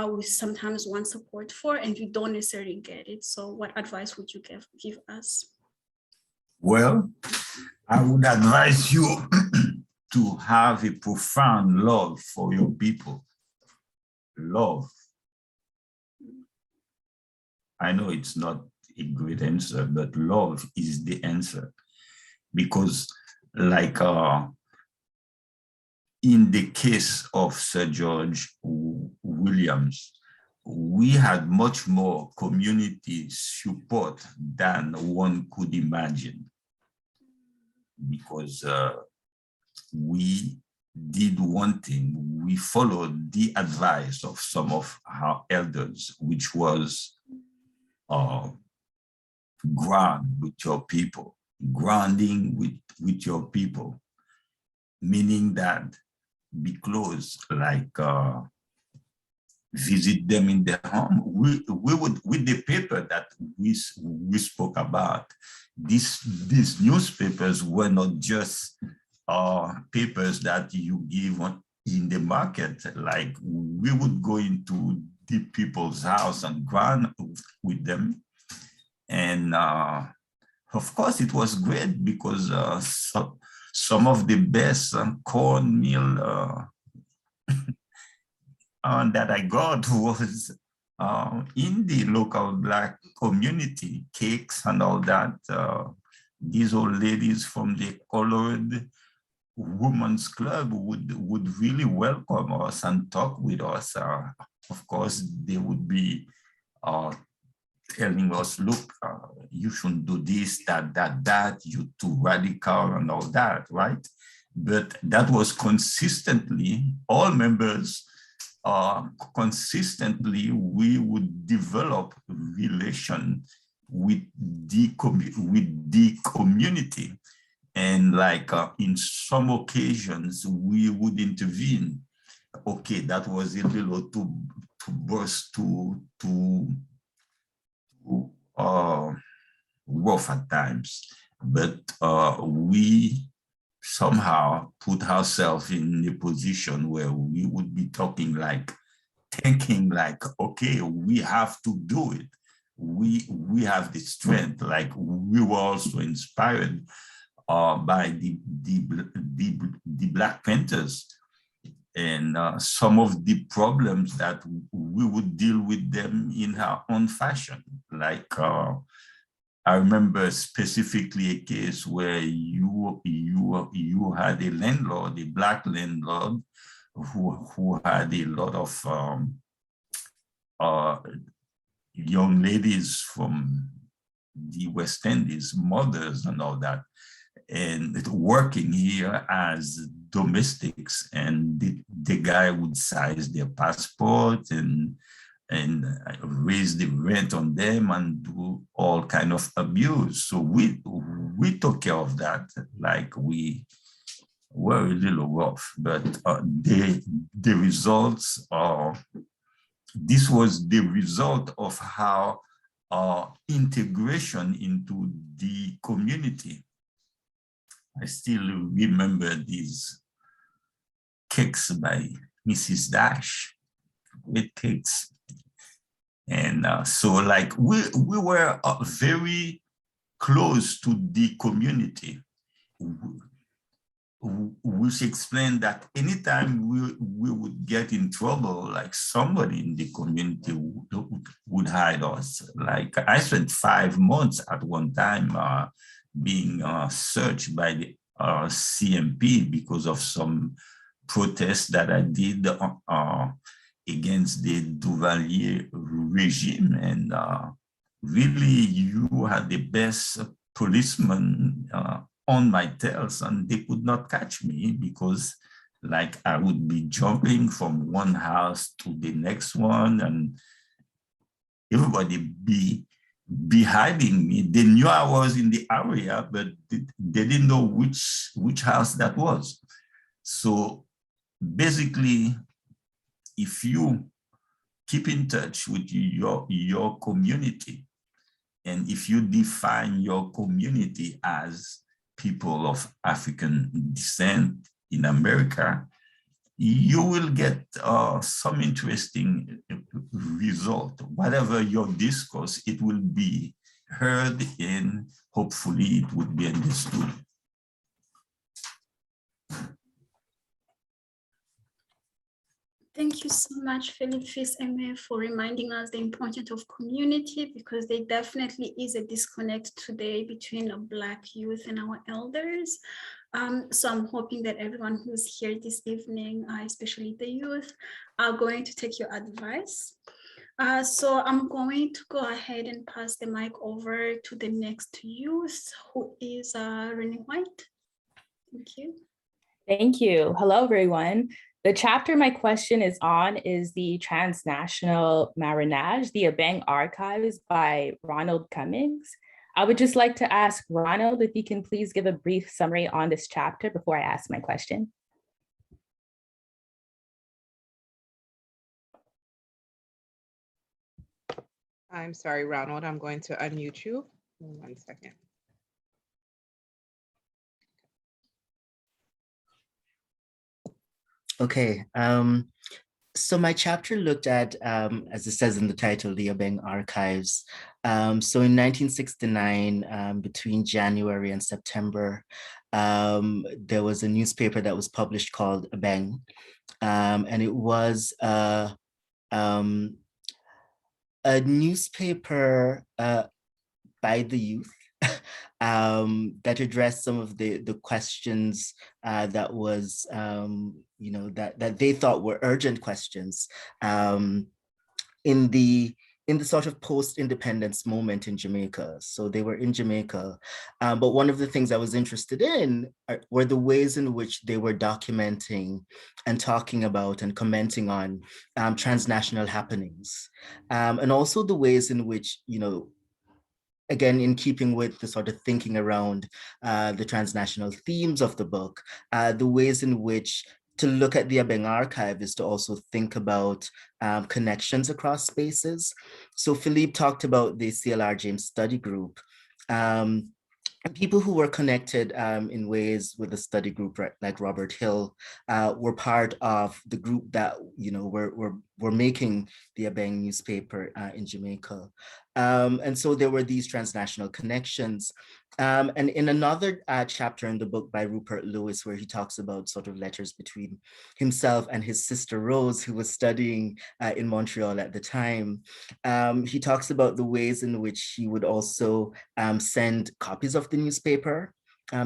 we sometimes want support for, and we don't necessarily get it. So what advice would you give us? Well, I would advise you to have a profound love for your people. Love. I know it's not a great answer, but love is the answer. Because like in the case of Sir George Williams, we had much more community support than one could imagine, because we did one thing. We followed the advice of some of our elders, which was ground with your people, grounding with your people, meaning that be close, like visit them in their home. We would, with the paper that we spoke about, these newspapers were not just papers that you give in the market. Like, we would go into the people's house and ground with them. And of course, it was great because some of the best cornmeal that I got was in the local Black community, cakes and all that. These old ladies from the Colored Women's Club would really welcome us and talk with us. Of course, they would be telling us, look, you shouldn't do this, that, you're too radical and all that, right? But that was consistently, all members, consistently, we would develop relation with the community. And like in some occasions, we would intervene. Okay, that was a little too burst too rough at times, but we somehow put ourselves in a position where we would be thinking like, okay, we have to do it. We have the strength. Like, we were also inspired by the Black Panthers. And some of the problems that we would deal with them in our own fashion. Like, I remember specifically a case where you had a landlord, a Black landlord, who had a lot of young ladies from the West Indies, mothers and all that. and working here as domestics, and the guy would size their passport and raise the rent on them and do all kind of abuse. So we took care of that. Like, we were a little rough, but the results are, this was the result of how integration into the community. I still remember these cakes by Mrs. Dash, with cakes. And so, like, we were very close to the community, which explained that anytime we would get in trouble, like, somebody in the community would hide us. Like, I spent 5 months at one time being searched by the CMP because of some protests that I did against the Duvalier regime. And really, you had the best policeman on my tails, and they could not catch me because, like, I would be jumping from one house to the next one, and everybody be hiding me. They knew I was in the area, but they didn't know which house that was. So basically, if you keep in touch with your community, and if you define your community as people of African descent in America, you will get some interesting result. Whatever your discourse, it will be heard, and hopefully it would be understood. Thank you so much, Philippe Fils-Aimé, for reminding us the importance of community, because there definitely is a disconnect today between a Black youth and our elders. So I'm hoping that everyone who's here this evening, especially the youth, are going to take your advice. So I'm going to go ahead and pass the mic over to the next youth, who is Renee White. Thank you. Thank you. Hello, everyone. The chapter my question is on is the Transnational Marronage, the Abeng Archives by Ronald Cummings. I would just like to ask Ronald if you can please give a brief summary on this chapter before I ask my question. I'm sorry, Ronald, I'm going to unmute you. 1 second. Okay, so my chapter looked at, as it says in the title, the Abeng Archives. So in 1969, between January and September, there was a newspaper that was published called Abeng, and it was a newspaper by the youth that addressed some of the questions that was, that they thought were urgent questions in the sort of post-independence moment in Jamaica. So they were in Jamaica, but one of the things I was interested in were the ways in which they were documenting and talking about and commenting on transnational happenings, and also the ways in which, again, in keeping with the sort of thinking around the transnational themes of the book, the ways in which to look at the Abeng Archive is to also think about connections across spaces. So Philippe talked about the CLR James Study Group. And people who were connected in ways with the study group, right, like Robert Hill, were part of the group that, were making the Abeng newspaper in Jamaica. And so there were these transnational connections. And in another chapter in the book by Rupert Lewis, where he talks about sort of letters between himself and his sister Rose, who was studying in Montreal at the time, he talks about the ways in which he would also send copies of the newspaper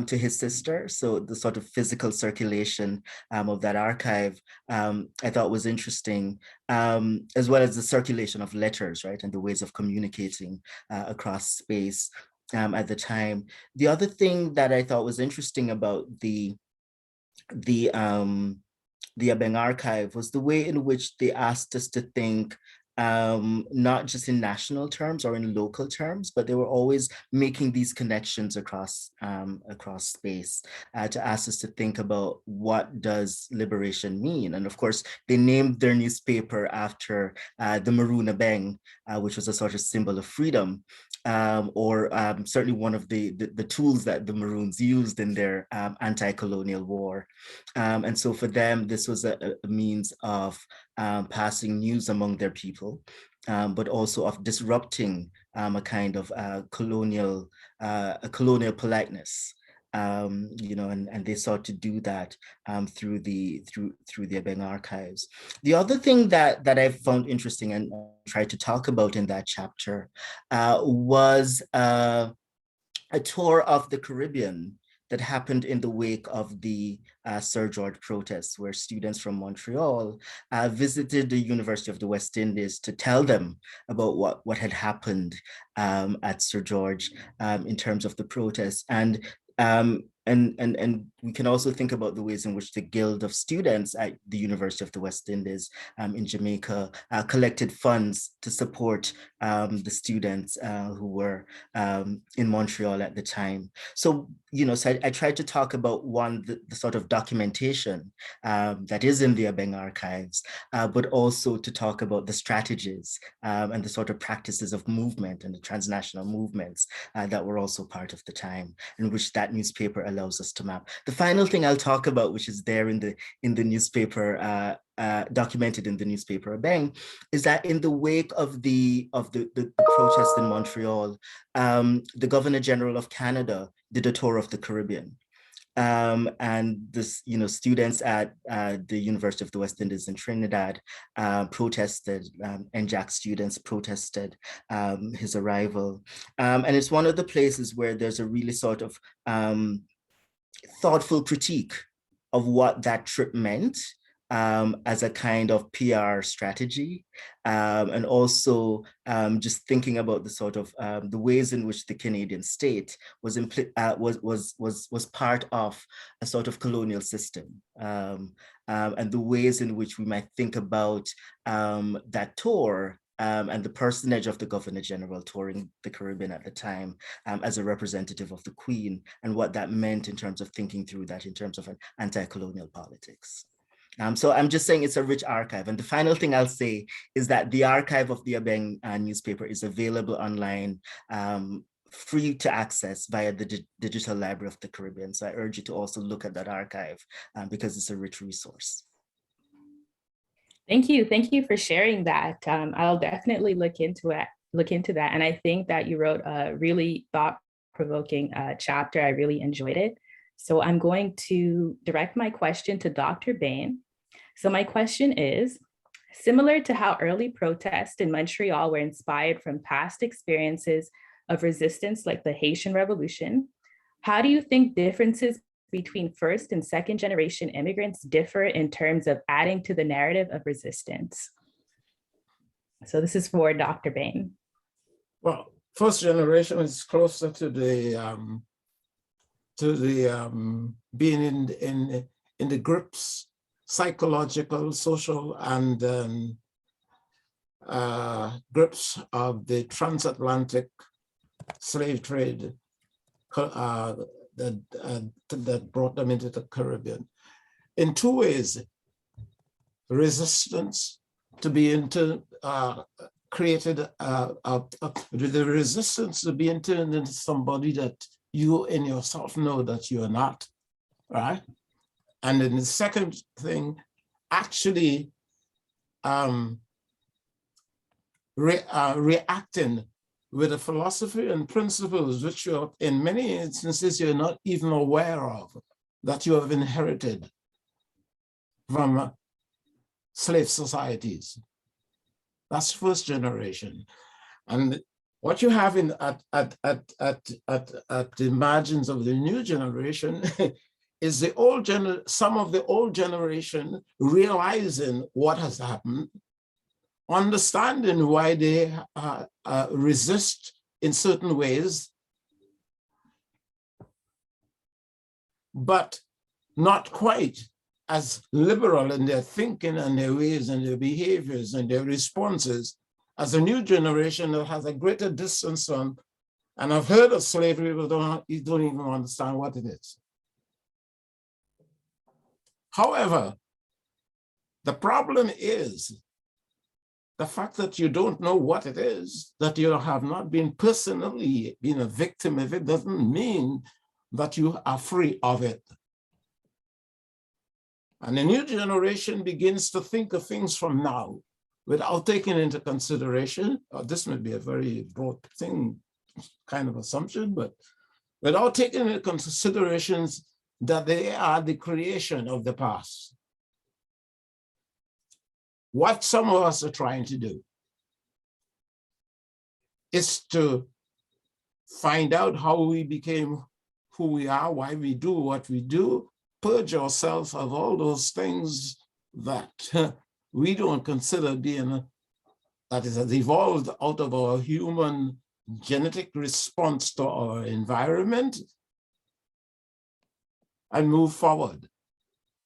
to his sister. So the sort of physical circulation of that archive, I thought was interesting, as well as the circulation of letters, right? And the ways of communicating across space. at the time. The other thing that I thought was interesting about the Abeng archive was the way in which they asked us to think not just in national terms or in local terms, but they were always making these connections across space to ask us to think about what does liberation mean. And of course, they named their newspaper after the Maroon Abeng, which was a sort of symbol of freedom. Or certainly one of the tools that the Maroons used in their anti-colonial war. And so for them, this was a means of passing news among their people, but also of disrupting a kind of colonial politeness. And they sought to do that through the Abeng archives. The other thing that I found interesting and tried to talk about in that chapter was a tour of the Caribbean that happened in the wake of the Sir George protests, where students from Montreal visited the University of the West Indies to tell them about what had happened at Sir George in terms of the protests. And we can also think about the ways in which the Guild of Students at the University of the West Indies in Jamaica collected funds to support the students who were in Montreal at the time. So, so I tried to talk about the sort of documentation that is in the Abeng archives, but also to talk about the strategies and the sort of practices of movement and the transnational movements that were also part of the time, in which that newspaper allows us to map. The final thing I'll talk about, which is there in the newspaper, documented in the newspaper Abeng, is that in the wake of the protest in Montreal, the Governor General of Canada did a tour of the Caribbean. And this, students at the University of the West Indies in Trinidad protested, NJAC students protested his arrival. And it's one of the places where there's a really sort of thoughtful critique of what that trip meant as a kind of PR strategy, and also just thinking about the sort of the ways in which the Canadian state was part of a sort of colonial system, and the ways in which we might think about that tour and the personage of the Governor General touring the Caribbean at the time as a representative of the Queen, and what that meant in terms of thinking through that in terms of an anti-colonial politics. So I'm just saying it's a rich archive. And the final thing I'll say is that the archive of the Abeng newspaper is available online, free to access via the Digital Library of the Caribbean. So I urge you to also look at that archive because it's a rich resource. Thank you for sharing that. I'll definitely look into that. And I think that you wrote a really thought-provoking chapter. I really enjoyed it. So I'm going to direct my question to Dr. Bain. So my question is, similar to how early protests in Montreal were inspired from past experiences of resistance like the Haitian Revolution, how do you think differences between first and second generation immigrants differ in terms of adding to the narrative of resistance? So this is for Dr. Bain. Well, first generation is closer to being in the groups, psychological, social, and groups of the transatlantic slave trade that brought them into the Caribbean. In two ways: resistance to be created, the resistance to being turned into somebody that you in yourself know that you are not, right? And then the second thing, actually reacting with a philosophy and principles which you're, in many instances, you're not even aware of, that you have inherited from slave societies. That's first generation. And what you have at the margins of the new generation is some of the old generation realizing what has happened, understanding why they resist in certain ways, but not quite as liberal in their thinking and their ways and their behaviors and their responses as a new generation that has a greater distance from, and I've heard of slavery, but don't even understand what it is. However, the problem is the fact that you don't know what it is, that you have not been personally been a victim of it, doesn't mean that you are free of it. And the new generation begins to think of things from now without taking into consideration, this may be a very broad thing, kind of assumption, but without taking into considerations that they are the creation of the past. What some of us are trying to do is to find out how we became who we are, why we do what we do, purge ourselves of all those things that we don't consider being, that is, has evolved out of our human genetic response to our environment, and move forward.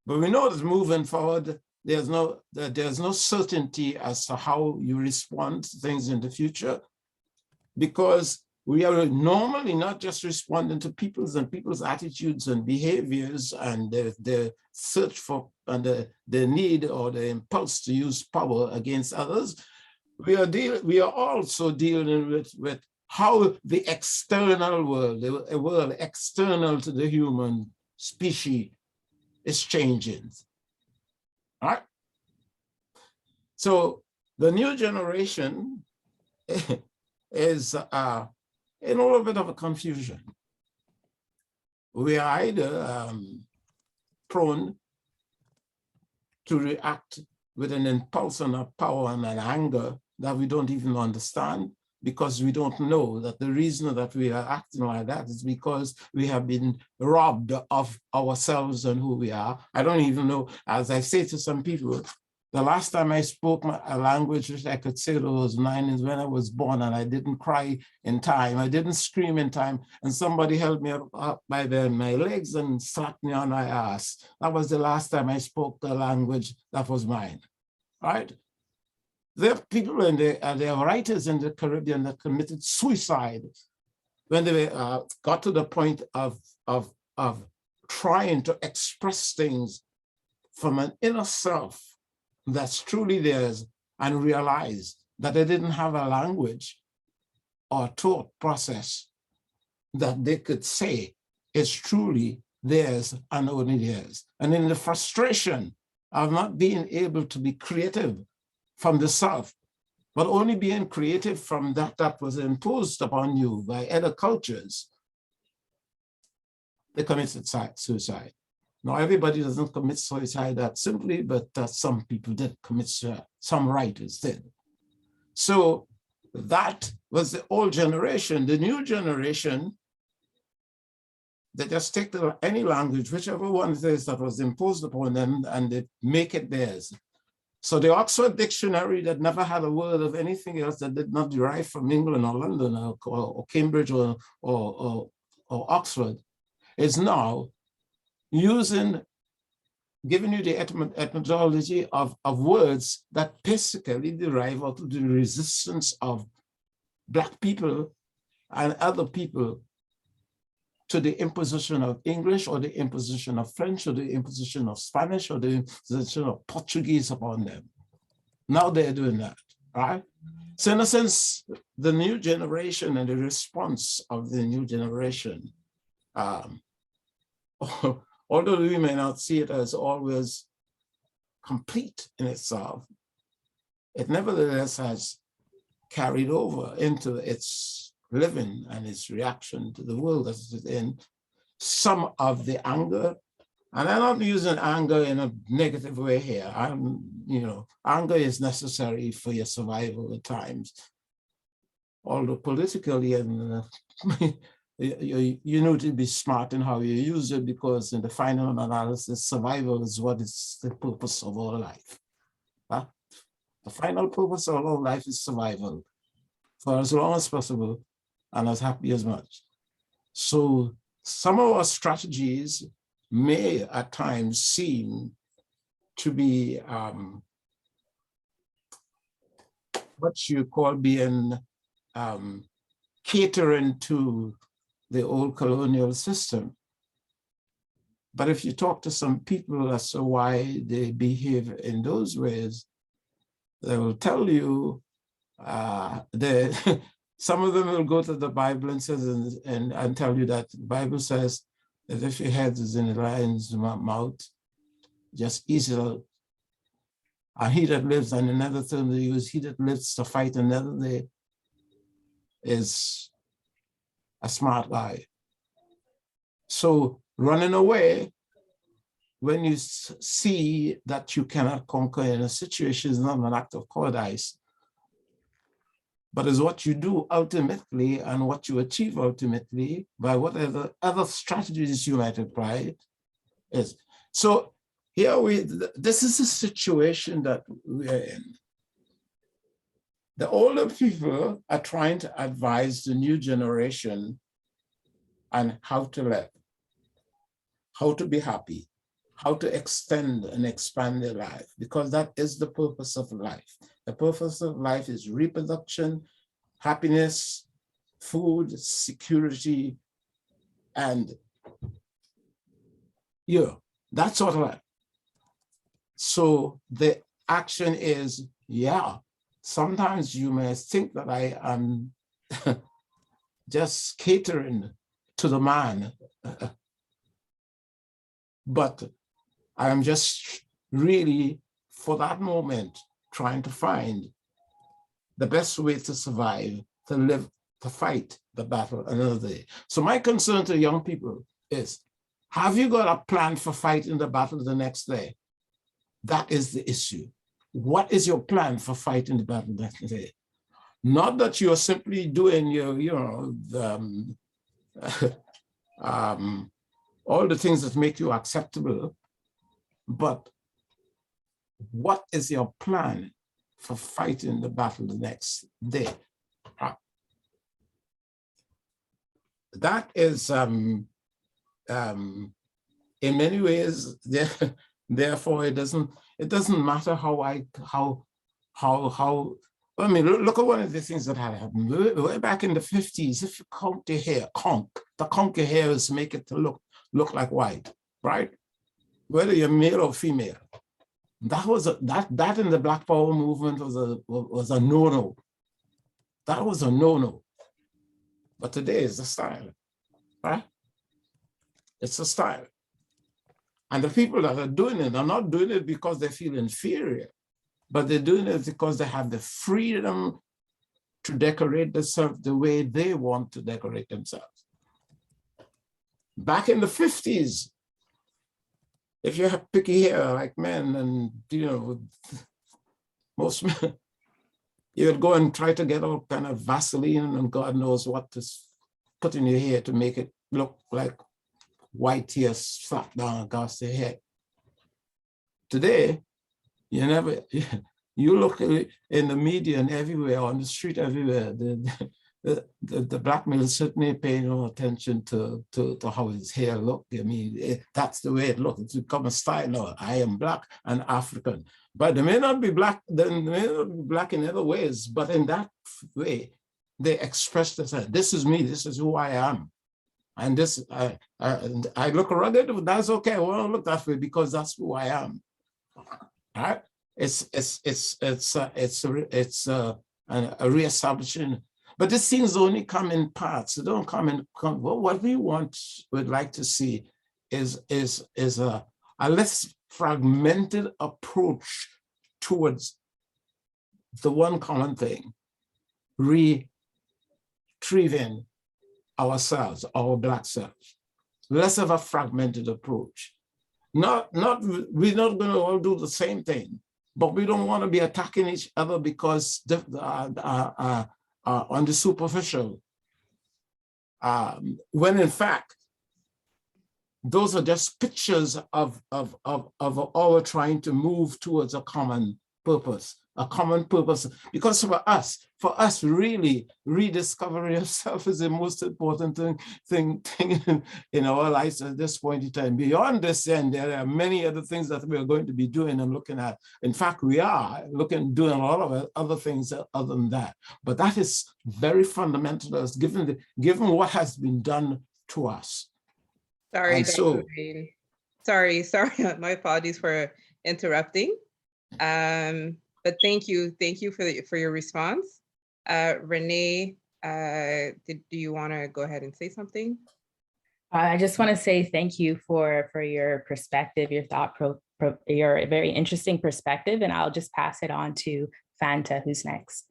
But we know that moving forward, there's no certainty as to how you respond to things in the future, because we are normally not just responding to people's attitudes and behaviors and their search for and the need or the impulse to use power against others. We are also dealing with how the external world, a world external to the human species, is changing. All right? So the new generation is in a little bit of a confusion. We are either prone to react with an impulse and a power and an anger that we don't even understand, because we don't know that the reason that we are acting like that is because we have been robbed of ourselves and who we are. I don't even know, as I say to some people, the last time I spoke a language which I could say that was mine is when I was born, and I didn't cry in time. I didn't scream in time, and somebody held me up by my legs and slapped me on my ass. That was the last time I spoke a language that was mine, right? There are people and there are writers in the Caribbean that committed suicide when they got to the point of trying to express things from an inner self that's truly theirs, and realize that they didn't have a language or thought process that they could say is truly theirs and only theirs. And in the frustration of not being able to be creative from the self, but only being creative from that was imposed upon you by other cultures, they committed suicide. Now, everybody doesn't commit suicide that simply, but some people did commit suicide. Some writers did. So that was the old generation. The new generation, they just take any language, whichever one it is that was imposed upon them, and they make it theirs. So the Oxford Dictionary that never had a word of anything else that did not derive from England or London or Cambridge or Oxford is now giving you the etymology of words that basically derive out of the resistance of Black people and other people to the imposition of English or the imposition of French or the imposition of Spanish or the imposition of Portuguese upon them. Now they're doing that, right? So in a sense, the new generation and the response of the new generation, although we may not see it as always complete in itself, it nevertheless has carried over into its living and its reaction to the world that it's in. Some of the anger, and I'm not using anger in a negative way here. Anger is necessary for your survival at times. Although politically, and you need to be smart in how you use it, because in the final analysis, survival is what is the purpose of our life. Huh? The final purpose of our life is survival for as long as possible and as happy as much. So some of our strategies may at times seem to be what you call being catering to the old colonial system. But if you talk to some people as to why they behave in those ways, they will tell you some of them will go to the Bible and says and tell you that the Bible says that if your head is in the lion's mouth, just ease it out. And he that lives, and another term they use, he that lives to fight another day is a smart guy. So running away when you see that you cannot conquer in a situation is not an act of cowardice, but is what you do ultimately and what you achieve ultimately by whatever other strategies you might apply is. So here this is a situation that we are in. The older people are trying to advise the new generation on how to live, how to be happy, how to extend and expand their life, because that is the purpose of life. The purpose of life is reproduction, happiness, food, security, and that sort of life. So the action is, sometimes you may think that I am just catering to the man, but I am just really, for that moment, trying to find the best way to survive, to live, to fight the battle another day. So my concern to young people is, have you got a plan for fighting the battle the next day? That is the issue. What is your plan for fighting the battle the next day? Not that you're simply doing all the things that make you acceptable, but what is your plan for fighting the battle the next day? That is, in many ways, therefore, it doesn't matter I mean, look at one of the things that had happened. Way back in the 50s, if you count the hair, the conch your hair is make it to look like white, right? Whether you're male or female. That in the Black Power movement was a no-no. That was a no-no. But today is the style, right? It's a style. And the people that are doing it are not doing it because they feel inferior, but they're doing it because they have the freedom to decorate themselves the way they want to decorate themselves. Back in the 50s, if you have picky hair like men, and most men, you would go and try to get all kind of Vaseline and God knows what to put in your hair to make it look like white hair slapped down across the head. Today, you look in the media and everywhere, on the street everywhere, the black male certainly paying no attention to how his hair look. I mean, that's the way it looks. It's become a style now. I am black and African. But they may not be black, in other ways, but in that way, they express themselves. This is me, this is who I am. And this, I look rugged, that's okay. I won't look that way because that's who I am. All right? It's a reestablishing, but these things only come in parts. They don't come in. What we would like to see is a less fragmented approach towards the one common thing, retrieving ourselves, our Black selves, less of a fragmented approach. We're not going to all do the same thing, but we don't want to be attacking each other because on the superficial, when in fact, those are just pictures of our trying to move towards a common purpose. a common purpose. Because for us, really, rediscovery of self is the most important thing in our lives at this point in time. Beyond this, then there are many other things that we are going to be doing and looking at. In fact, we are doing a lot of other things other than that. But that is very fundamental to us, given what has been done to us. Sorry, And so, Dr. Bain. Sorry, my apologies for interrupting. But thank you for your response. Renee, do you want to go ahead and say something? I just want to say thank you for your perspective, your your very interesting perspective, and I'll just pass it on to Fanta, who's next.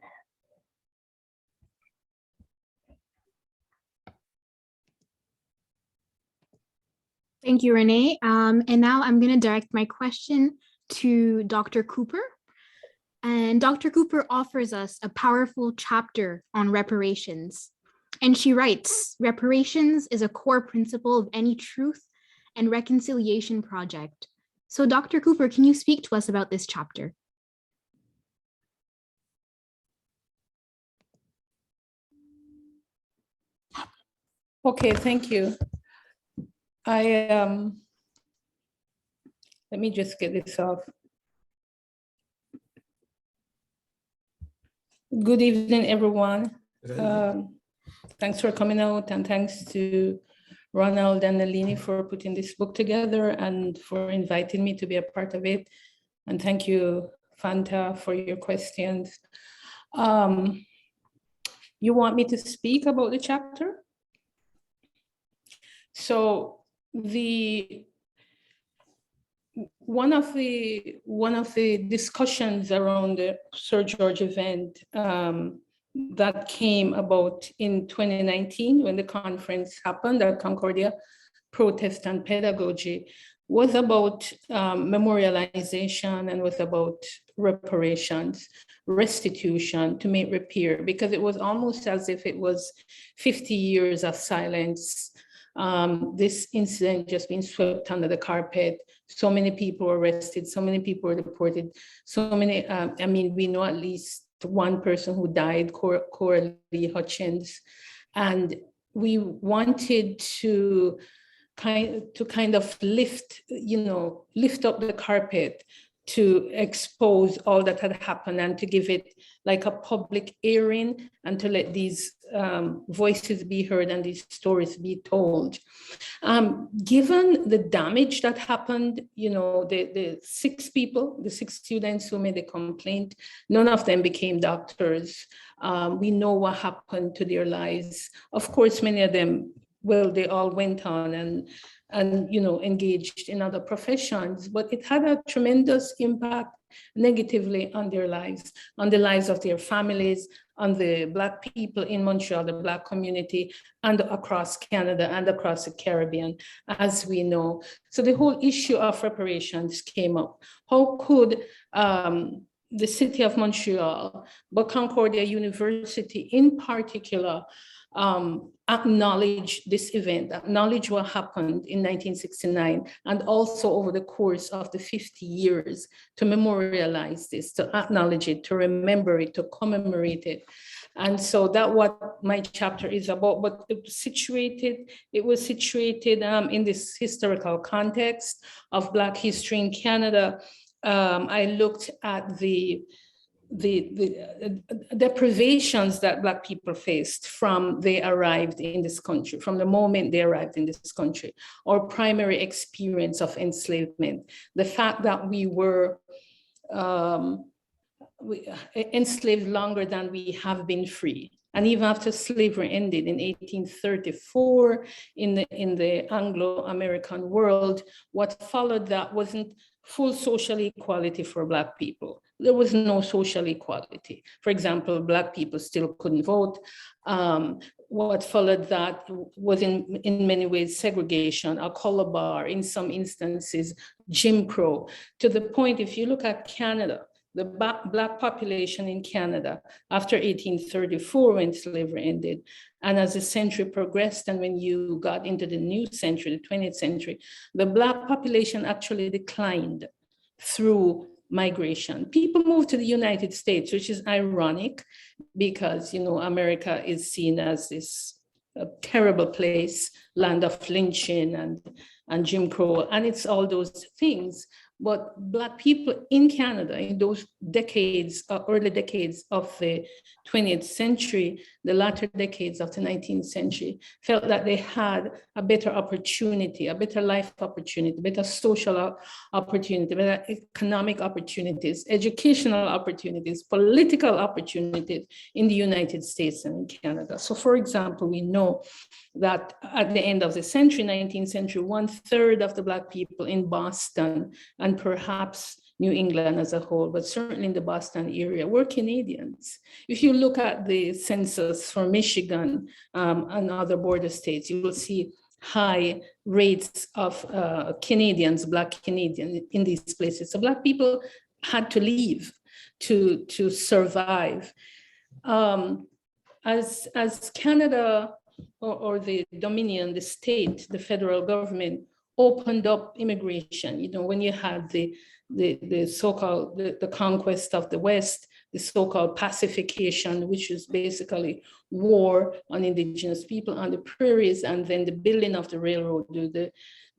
Thank you, Renee. And now I'm going to direct my question to Dr. Cooper. And Dr. Cooper offers us a powerful chapter on reparations. And she writes, reparations is a core principle of any truth and reconciliation project. So Dr. Cooper, can you speak to us about this chapter? Okay, thank you. Let me just get this off. Good evening, everyone. Thanks for coming out, and thanks to Ronald and Nalini for putting this book together and for inviting me to be a part of it. And thank you, Fanta, for your questions. You want me to speak about the chapter? So one of the discussions around the Sir George event that came about in 2019 when the conference happened at Concordia, Protest and Pedagogy, was about memorialization and was about reparations, restitution to make repair, because it was almost as if it was 50 years of silence. This incident just being swept under the carpet. So many people were arrested, so many people were deported, so many, I mean, we know at least one person who died, Coralie Hutchins, and we wanted to kind of lift up the carpet to expose all that had happened and to give it like a public airing and to let these voices be heard and these stories be told. Given the damage that happened, the 6 people, the 6 students who made the complaint, none of them became doctors. We know what happened to their lives. Of course, many of them, well, they all went on and engaged in other professions, but it had a tremendous impact negatively on their lives, on the lives of their families, on the Black people in Montreal, the Black community, and across Canada and across the Caribbean, as we know. So the whole issue of reparations came up. How could the city of Montreal, but Concordia University in particular, acknowledge this event, acknowledge what happened in 1969, and also over the course of the 50 years to memorialize this, to acknowledge it, to remember it, to commemorate it. And so that's what my chapter is about, but it was situated in this historical context of Black history in Canada. I looked at the deprivations that Black people faced from they arrived in this country, from the moment they arrived in this country, or primary experience of enslavement. The fact that we were enslaved longer than we have been free. And even after slavery ended in 1834 in the Anglo-American world, what followed that wasn't full social equality for Black people. There was no social equality. For example, Black people still couldn't vote. What followed that was in many ways segregation, a color bar, in some instances, Jim Crow, to the point, if you look at Canada, the Black population in Canada after 1834 when slavery ended, and as the century progressed and when you got into the new century, the 20th century, the Black population actually declined through migration. People moved to the United States, which is ironic because, you know, America is seen as this terrible place, land of lynching and Jim Crow, and it's all those things. But Black people in Canada in those decades, early decades of the 20th century, the latter decades of the 19th century, felt that they had a better opportunity, a better life opportunity, better social opportunity, better economic opportunities, educational opportunities, political opportunities in the United States and in Canada. So for example, we know that at the end of the century, 19th century, 1/3 of the Black people in Boston and perhaps New England as a whole, but certainly in the Boston area, were Canadians. If you look at the census for Michigan and other border states, you will see high rates of Canadians, Black Canadians in these places. So Black people had to leave to survive. As Canada or the Dominion, the state, the federal government opened up immigration, you know, when you had the so-called the conquest of the West, the so-called pacification, which is basically war on indigenous people on the prairies, and then the building of the railroad.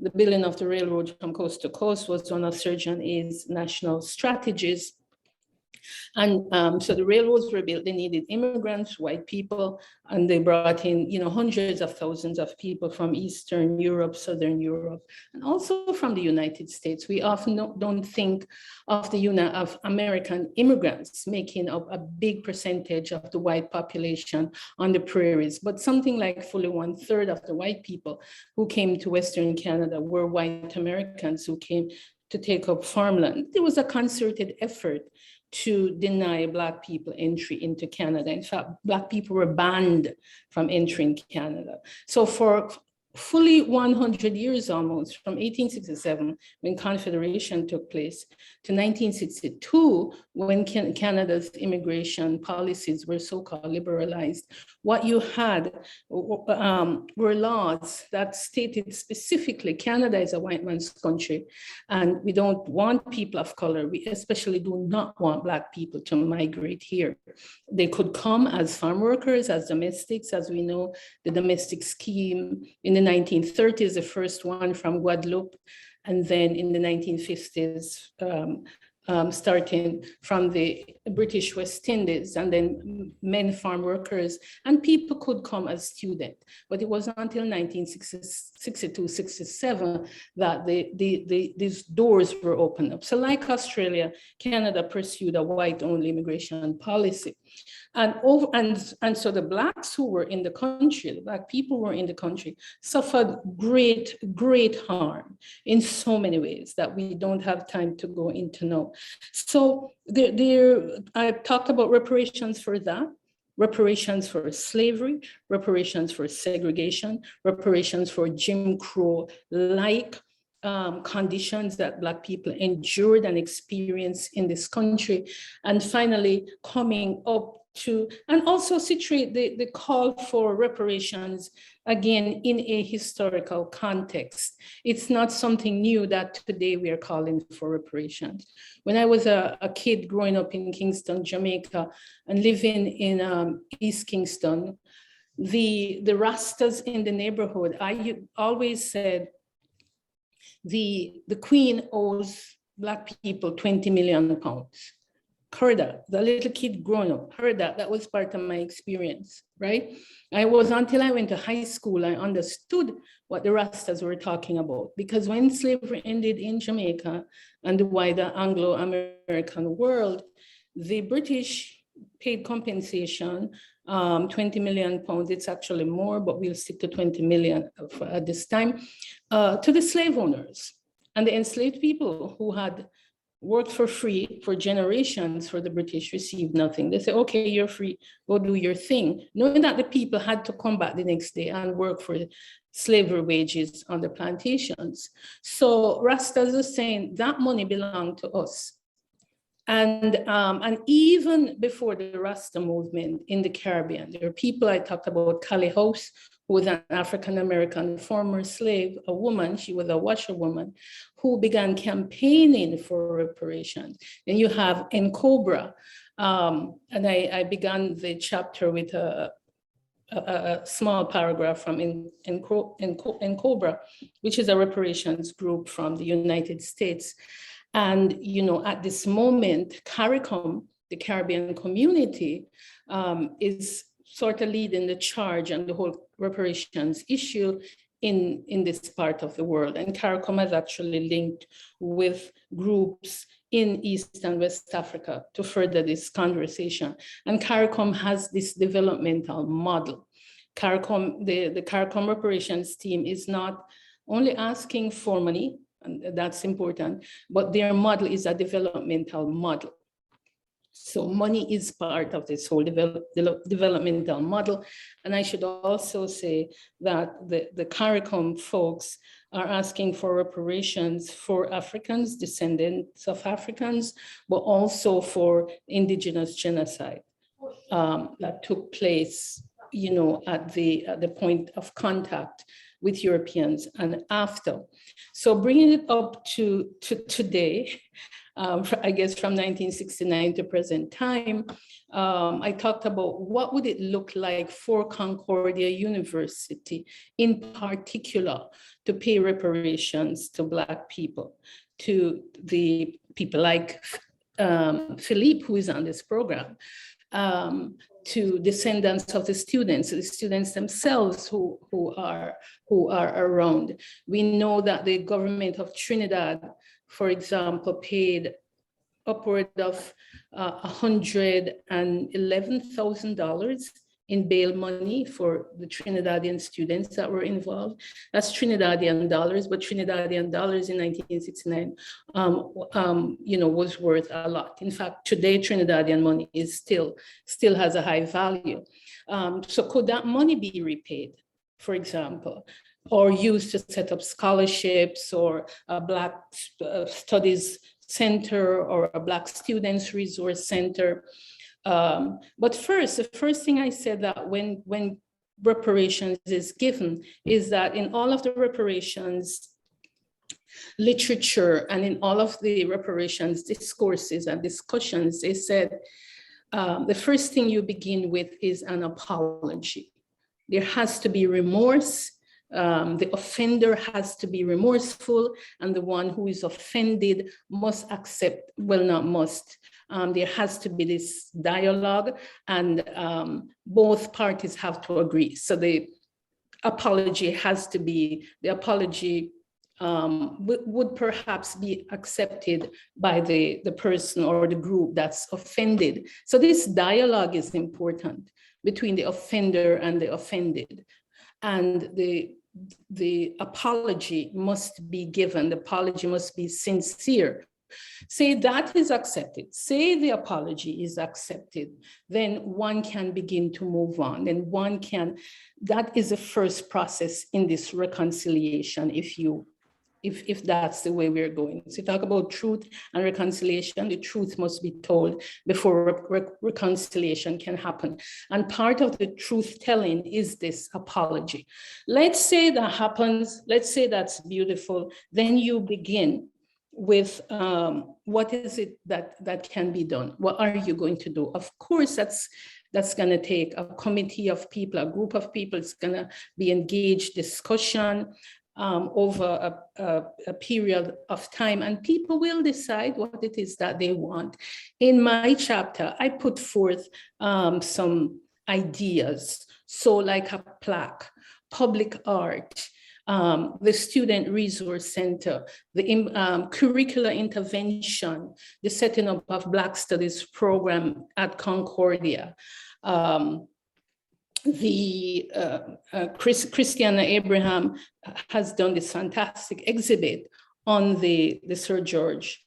The building of the railroad from coast to coast was one of Surgeon A's national strategies. And so the railroads were built, they needed immigrants, white people, and they brought in, you know, hundreds of thousands of people from Eastern Europe, Southern Europe, and also from the United States. We often don't think of of American immigrants making up a big percentage of the white population on the prairies, but something like fully 1/3 of the white people who came to Western Canada were white Americans who came to take up farmland. There was a concerted effort to deny Black people entry into Canada. In fact, Black people were banned from entering Canada. So for fully 100 years almost, from 1867, when Confederation took place, to 1962, when Canada's immigration policies were so-called liberalized, what you had were laws that stated specifically, Canada is a white man's country, and we don't want people of color. We especially do not want Black people to migrate here. They could come as farm workers, as domestics, as we know, the domestic scheme in the 1930s, the first one from Guadeloupe, and then in the 1950s, starting from the British West Indies, and then men farm workers, and people could come as students. But it wasn't until 1962, 67 that these doors were opened up. So like Australia, Canada pursued a white-only immigration policy. And so the Blacks who were in the country, the Black people who were in the country, suffered great harm in so many ways that we don't have time to go into now. So I talked about reparations for that, reparations for slavery, reparations for segregation, reparations for Jim Crow-like conditions that Black people endured and experienced in this country. And finally, coming up to, and also situate the call for reparations, again, in a historical context. It's not something new that today we are calling for reparations. When I was a kid growing up in Kingston, Jamaica, and living in East Kingston, the Rastas in the neighborhood, I always said, the Queen owes Black people 20 million pounds. Heard that, the little kid growing up, heard that. That was part of my experience, right? It was until I went to high school, I understood what the Rastas were talking about. Because when slavery ended in Jamaica and the wider Anglo-American world, the British paid compensation, 20 million pounds, it's actually more, but we'll stick to 20 million at this time, to the slave owners. And the enslaved people who had worked for free for generations for the British received nothing. They say, okay, you're free, go do your thing. Knowing that the people had to come back the next day and work for slavery wages on the plantations. So Rastas are saying that money belonged to us. And even before the Rasta movement in the Caribbean, there are people, I talked about Callie House, with an African-American former slave, a woman, she was a washerwoman, who began campaigning for reparations. Then you have N'Cobra, and I began the chapter with a small paragraph from N'Cobra, which is a reparations group from the United States. And, you know, at this moment, CARICOM, the Caribbean community, is sort of leading the charge on the whole reparations issue in this part of the world. And CARICOM has actually linked with groups in East and West Africa to further this conversation. And CARICOM has this developmental model. CARICOM, the CARICOM reparations team is not only asking for money, and that's important, but their model is a developmental model. So money is part of this whole developmental model. And I should also say that the CARICOM folks are asking for reparations for Africans, descendants of Africans, but also for indigenous genocide that took place, you know, at the point of contact with Europeans and after. So bringing it up to today, I guess from 1969 to present time, I talked about what would it look like for Concordia University in particular to pay reparations to Black people, to the people like Philippe, who is on this program, to descendants of the students themselves who are around. We know that the government of Trinidad, for example, paid upward of $111,000 in bail money for the Trinidadian students that were involved. That's Trinidadian dollars, but Trinidadian dollars in 1969, you know, was worth a lot. In fact, today Trinidadian money is still has a high value. So could that money be repaid, for example, or used to set up scholarships or a Black Studies Center or a Black Students Resource Center? But first, the first thing I said that when reparations is given is that in all of the reparations literature and in all of the reparations discourses and discussions, they said the first thing you begin with is an apology. There has to be remorse. The offender has to be remorseful, and the one who is offended must accept, well, not must. There has to be this dialogue, and both parties have to agree. So the apology has to be, the apology would perhaps be accepted by the person or the group that's offended. So this dialogue is important between the offender and the offended. And the apology must be given. The apology must be sincere. Say that is accepted. Say the apology is accepted. Then one can begin to move on. And one can, that is the first process in this reconciliation, if that's the way we're going. So talk about truth and reconciliation, the truth must be told before reconciliation can happen. And part of the truth telling is this apology. Let's say that happens, let's say that's beautiful, then you begin with what is it that can be done? What are you going to do? Of course, that's going to take a committee of people, a group of people. It's going to be engaged discussion over a period of time, and people will decide what it is that they want. In my chapter, I put forth some ideas. So like a plaque, public art, the Student Resource Center, the curricular intervention, the setting up of Black Studies program at Concordia, Christiana Abraham has done this fantastic exhibit on the Sir George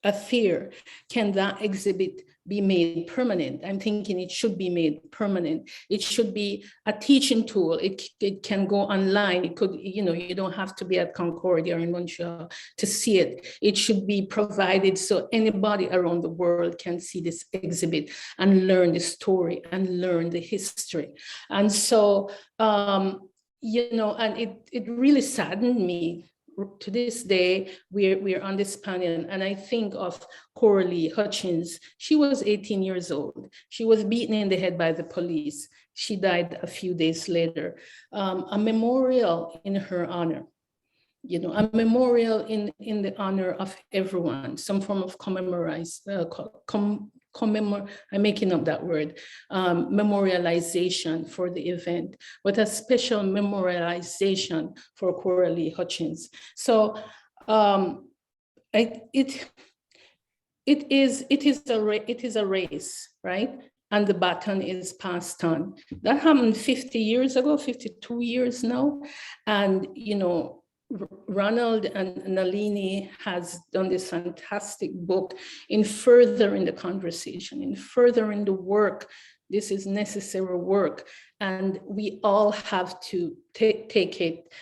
affair. Can that exhibit be made permanent. I'm thinking it should be made permanent. It should be a teaching tool. It can go online. It could, you don't have to be at Concordia or in Montreal to see it. It should be provided so anybody around the world can see this exhibit and learn the story and learn the history. And so, and it really saddened me. To this day, we're on this panel, and I think of Coralie Hutchins. She was 18 years old. She was beaten in the head by the police. She died a few days later. A memorial in her honor, a memorial in the honor of everyone, some form of I'm making up that word, memorialization for the event, but a special memorialization for Coralie Hutchins. So it is a race, right? And the baton is passed on. That happened 50 years ago, 52 years now. And, Ronald and Nalini has done this fantastic book in furthering the conversation, in furthering the work. This is necessary work, and we all have to take it,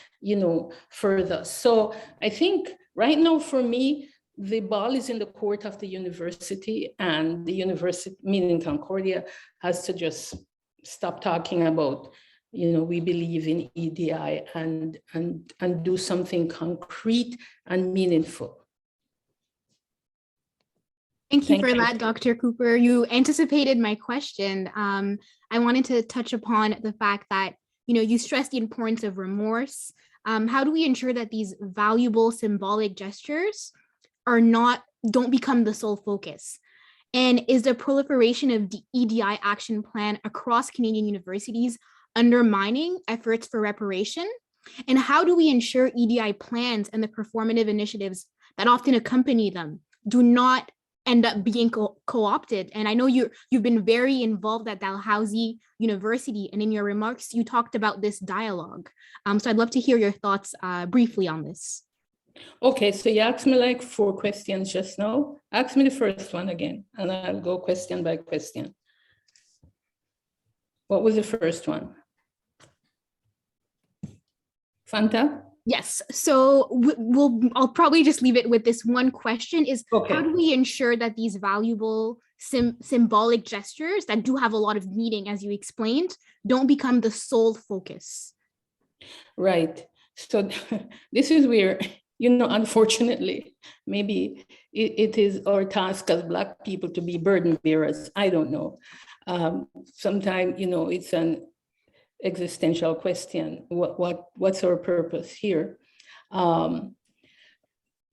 further. So I think right now for me, the ball is in the court of the university, and the university, meaning Concordia, has to just stop talking about we believe in EDI and do something concrete and meaningful. Thank you for that, Dr. Cooper. You anticipated my question. I wanted to touch upon the fact that, you stressed the importance of remorse. How do we ensure that these valuable symbolic gestures don't become the sole focus? And is the proliferation of the EDI action plan across Canadian universities undermining efforts for reparation? And how do we ensure EDI plans and the performative initiatives that often accompany them do not end up being co-opted? And I know you've been very involved at Dalhousie University, and in your remarks, you talked about this dialogue. So I'd love to hear your thoughts briefly on this. Okay, so you asked me like 4 questions just now. Ask me the first one again, and I'll go question by question. What was the first one? Fanta? Yes, so I'll probably just leave it with this one question is, okay, how do we ensure that these valuable symbolic gestures that do have a lot of meaning, as you explained, don't become the sole focus? Right, so this is where, unfortunately, maybe it is our task as Black people to be burden bearers. I don't know. Sometimes, it's an existential question. What's our purpose here? But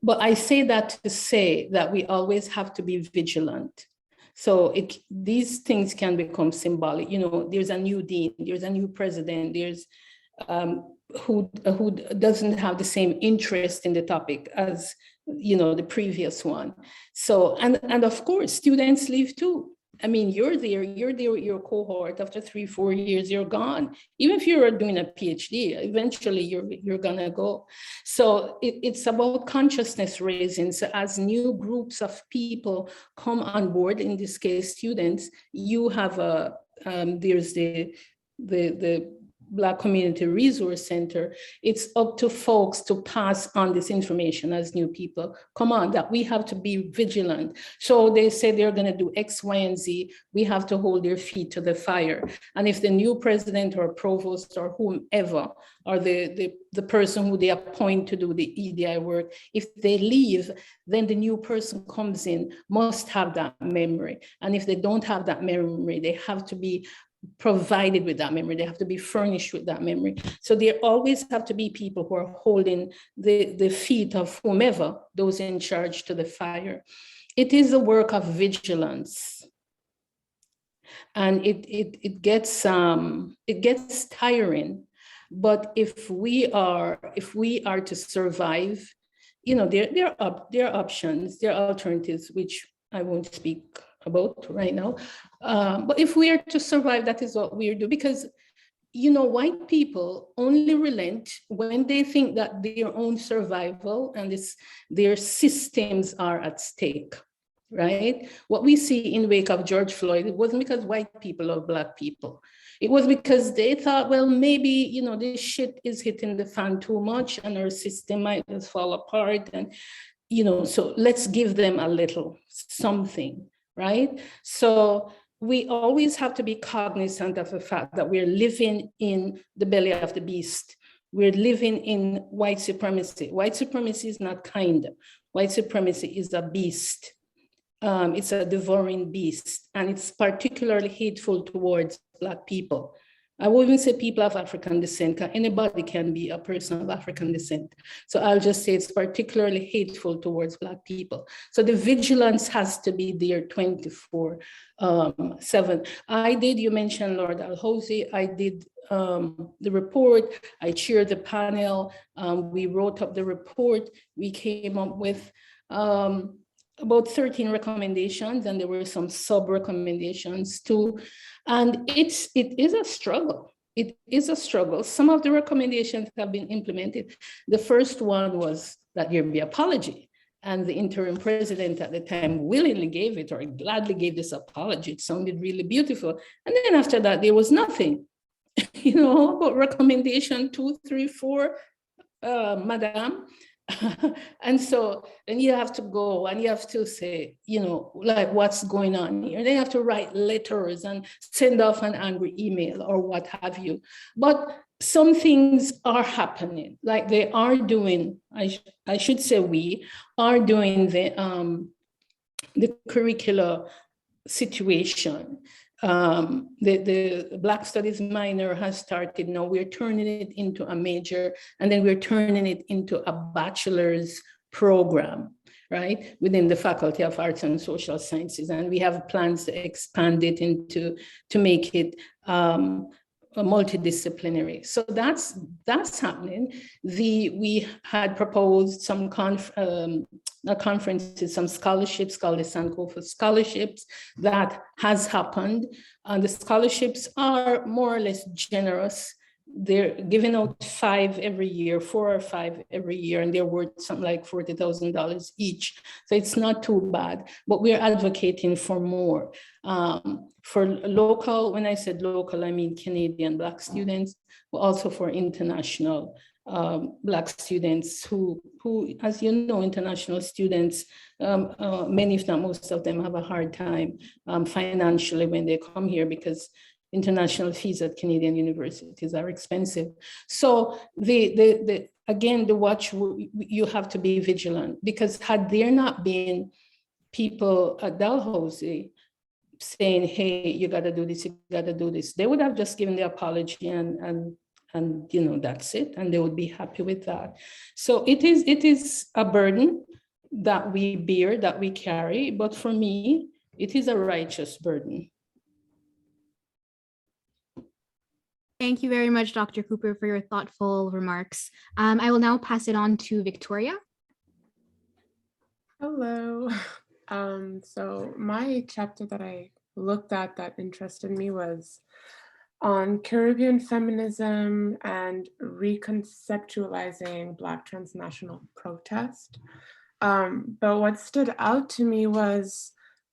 I say that to say that we always have to be vigilant. So these things can become symbolic. There's a new dean, there's a new president, there's who doesn't have the same interest in the topic as the previous one. So and of course students leave too. I mean, you're there with your cohort. After 3-4 years, you're gone. Even if you're doing a PhD, eventually you're gonna go. So it's about consciousness raising. So as new groups of people come on board, in this case, students, you have there's the Black Community Resource Center. It's up to folks to pass on this information as new people come on, that we have to be vigilant. So they say they're going to do X, Y, and Z. We have to hold their feet to the fire. And if the new president or provost or whomever, or the person who they appoint to do the EDI work, if they leave, then the new person comes in, must have that memory. And if they don't have that memory, they have to be provided with that memory. They have to be furnished with that memory. So there always have to be people who are holding the feet of whomever, those in charge, to the fire. It is a work of vigilance. And it gets tiring. But if we are to survive, there are options, there are alternatives, which I won't speak about right now. But if we are to survive, that is what we do. Because, white people only relent when they think that their own survival and their systems are at stake. right? What we see in wake of George Floyd, it wasn't because white people love Black people. It was because they thought, well, maybe, you know, this shit is hitting the fan too much and our system might just fall apart. And, you know, so let's give them a little something, right? So we always have to be cognizant of the fact that we're living in the belly of the beast. We're living in white supremacy. White supremacy is not kind. White supremacy is a beast. It's a devouring beast, and it's particularly hateful towards Black people. I won't even say people of African descent, because anybody can be a person of African descent. So I'll just say it's particularly hateful towards Black people. So the vigilance has to be there 24/7. You mentioned Lord Al-Houthi, I did the report, I chaired the panel, we wrote up the report, we came up with about 13 recommendations, and there were some sub-recommendations too. And it is a struggle. It is a struggle. Some of the recommendations have been implemented. The first one was that there be apology. And the interim president at the time willingly gave it, or gladly gave this apology. It sounded really beautiful. And then after that, there was nothing. You know, about recommendation 2, 3, 4, madam. And so then you have to go and you have to say, you know, like, what's going on here? Then you have to write letters and send off an angry email or what have you. But some things are happening, like they are doing, I should say we are doing the curricular situation. The Black Studies minor has started now. We're turning it into a major, and then we're turning it into a bachelor's program, right, within the Faculty of Arts and Social Sciences. And we have plans to expand it to make it multidisciplinary. So that's happening. We had proposed some conferences, some scholarships called the Sankofa scholarships. That has happened. And the scholarships are more or less generous. They're giving out 5 every year, 4 or 5 every year, and they're worth something like $40,000 each. So it's not too bad, but we're advocating for more. For local, when I said local, I mean Canadian Black students, but also for international Black students who, as you know, international students, many, if not most of them, have a hard time financially when they come here, because international fees at Canadian universities are expensive. So again, the watch, you have to be vigilant, because had there not been people at Dalhousie saying, hey, you got to do this, you got to do this, they would have just given the apology and you know, that's it, and they would be happy with that. So it is a burden that we bear, that we carry, but for me, it is a righteous burden. Thank you very much, Dr. Cooper, for your thoughtful remarks. I will now pass it on to Victoria. Hello. So my chapter that I looked at that interested me was on Caribbean feminism and reconceptualizing Black transnational protest. But what stood out to me was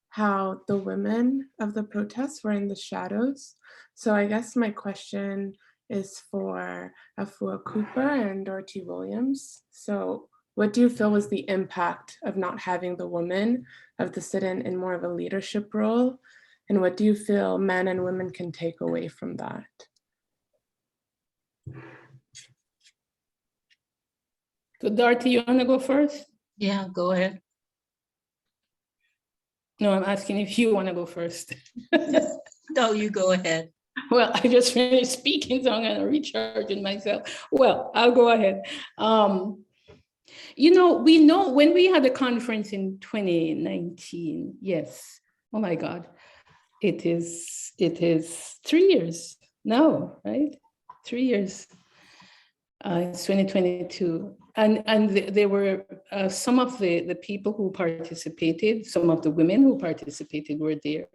how the women of the protests were in the shadows. So I guess my question is for Afua Cooper and Dorothy Williams. So what do you feel was the impact of not having the women of the sit-in in more of a leadership role? And what do you feel men and women can take away from that? So Dorothy, you want to go first? Yeah, go ahead. No, I'm asking if you want to go first. No, you go ahead. Well, I just finished speaking, so I'm going to recharge myself. Well, I'll go ahead. You know, we know when we had a conference in 2019, yes, oh my God, it is 3 years now, right? 3 years. It's 2022. And there were some of the people who participated, some of the women who participated were there.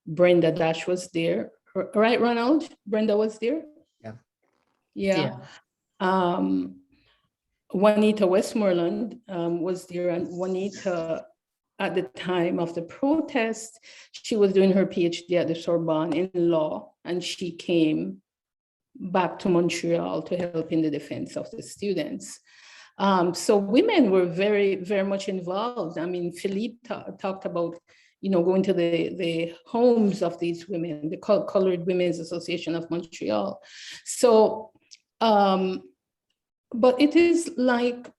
Brenda Dash was there, right, Ronald? Brenda was there? Yeah. Juanita Westmoreland was there, and Juanita at the time of the protest. She was doing her PhD at the Sorbonne in law, and she came back to Montreal to help in the defense of the students. So women were very, very much involved. I mean, Philippe talked about, going to the homes of these women, the Colored Women's Association of Montreal. So, but it is like,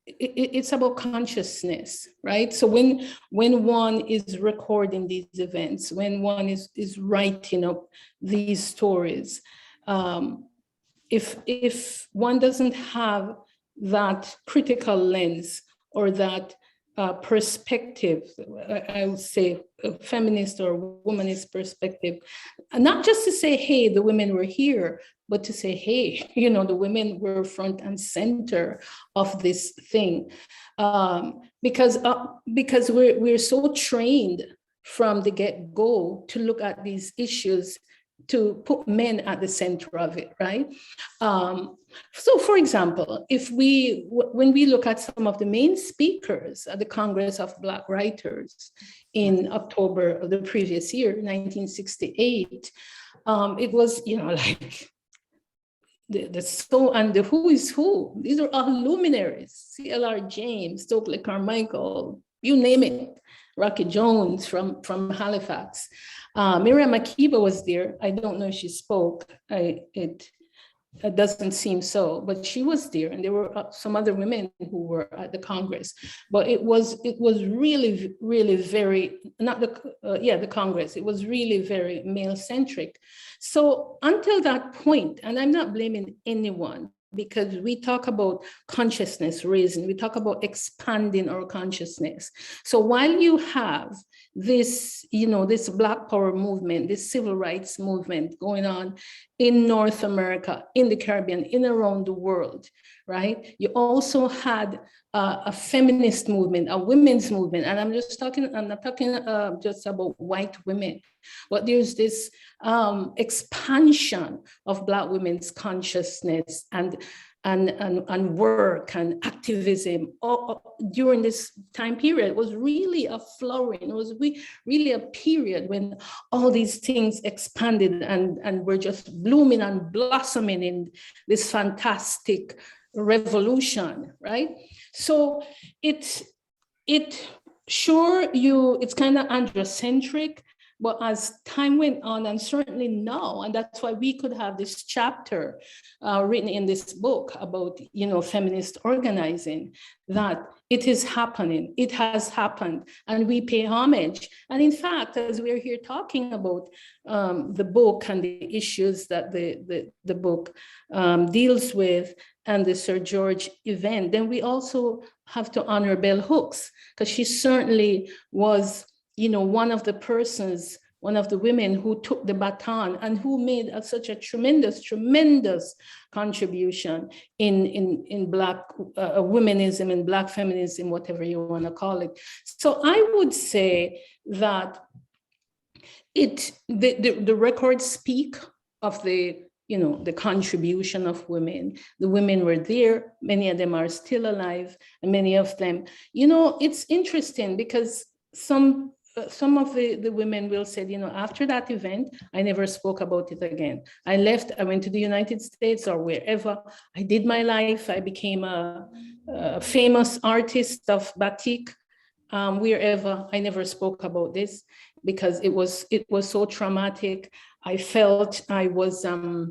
it's about consciousness, right? So when one is recording these events, when one is writing up these stories, if one doesn't have that critical lens or that perspective, I would say a feminist or womanist perspective, and not just to say, hey, the women were here, but to say, hey, the women were front and center of this thing. Because we're so trained from the get-go to look at these issues, to put men at the center of it, right? So for example, when we look at some of the main speakers at the Congress of Black Writers in October of the previous year, 1968, it was, like the who is who. These are all luminaries: C.L.R. James, Stokely Carmichael, you name it. Rocky Jones from Halifax. Miriam Makeba was there. I don't know if she spoke. It doesn't seem so, but she was there, and there were some other women who were at the Congress. But it was really, really very, not the Congress. It was really very male-centric. So until that point, and I'm not blaming anyone, because we talk about consciousness raising, we talk about expanding our consciousness. So while you have this, this Black Power movement, this civil rights movement going on in North America, in the Caribbean, in around the world, right? You also had a feminist movement, a women's movement, and I'm not talking just about white women, but there's this expansion of Black women's consciousness and work and activism during this time period. It was really a flowering, it was really a period when all these things expanded and were just blooming and blossoming in this fantastic revolution, right? So it's kind of androcentric, but as time went on, and certainly now, and that's why we could have this chapter written in this book about, feminist organizing, that it is happening, it has happened, and we pay homage. And in fact, as we're here talking about the book and the issues that the book deals with, and the Sir George event, then we also have to honor Bell Hooks, because she certainly was, one of the women who took the baton and who made such a tremendous contribution in Black womenism and Black feminism, whatever you want to call it. So I would say that the records speak of the contribution of women. The women were there, many of them are still alive, and many of them, it's interesting because some of the women will say, after that event, I never spoke about it again. I left, I went to the United States or wherever. I did my life. I became a famous artist of batik, wherever. I never spoke about this because it was so traumatic. I felt I was under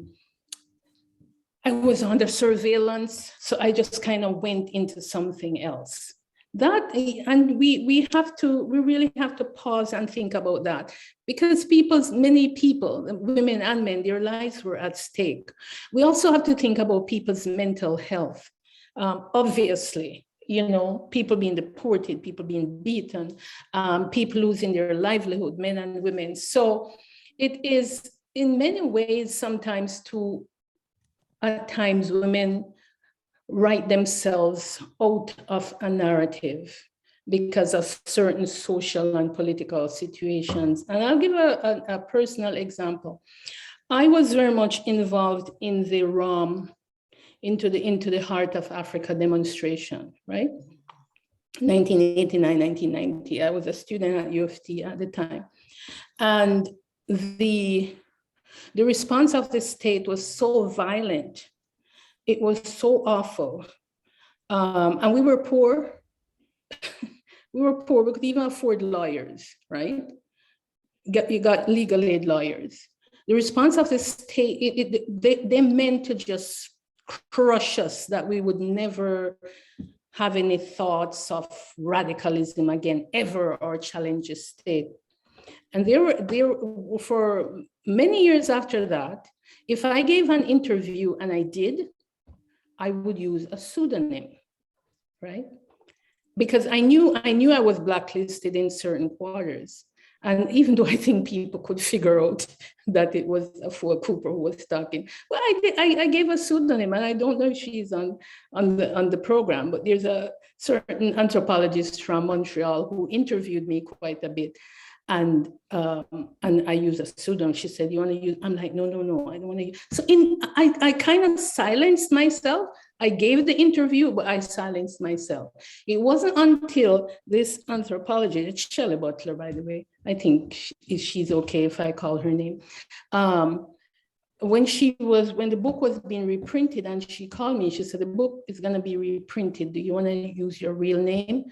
surveillance. So I just kind of went into something else. And we really have to pause and think about that, because many people, women and men, their lives were at stake. We also have to think about people's mental health. Obviously, people being deported, people being beaten, people losing their livelihood, men and women. So it is in many ways sometimes at times women write themselves out of a narrative because of certain social and political situations. And I'll give a personal example. I was very much involved in the ROM, into the Heart of Africa demonstration, right? 1989, 1990. I was a student at U of T at the time. And the response of the state was so violent. It was so awful. And we were poor. We could even afford lawyers, right? You got legal aid lawyers. The response of the state, they meant to just crush us, that we would never have any thoughts of radicalism again, ever, or challenge the state. And there for many years after that, if I gave an interview, and I did, I would use a pseudonym, right? Because I knew I was blacklisted in certain quarters. And even though I think people could figure out that it was Afua Cooper who was talking, well, I gave a pseudonym, and I don't know if she's on the program, but there's a certain anthropologist from Montreal who interviewed me quite a bit. And I use a pseudonym. She said, "You want to use?" I'm like, no, I don't want to use. So I kind of silenced myself. I gave the interview, but I silenced myself. It wasn't until this anthropologist, it's Shelley Butler, by the way. I think she's okay if I call her name. When the book was being reprinted, and she called me, she said, "The book is going to be reprinted. Do you want to use your real name?"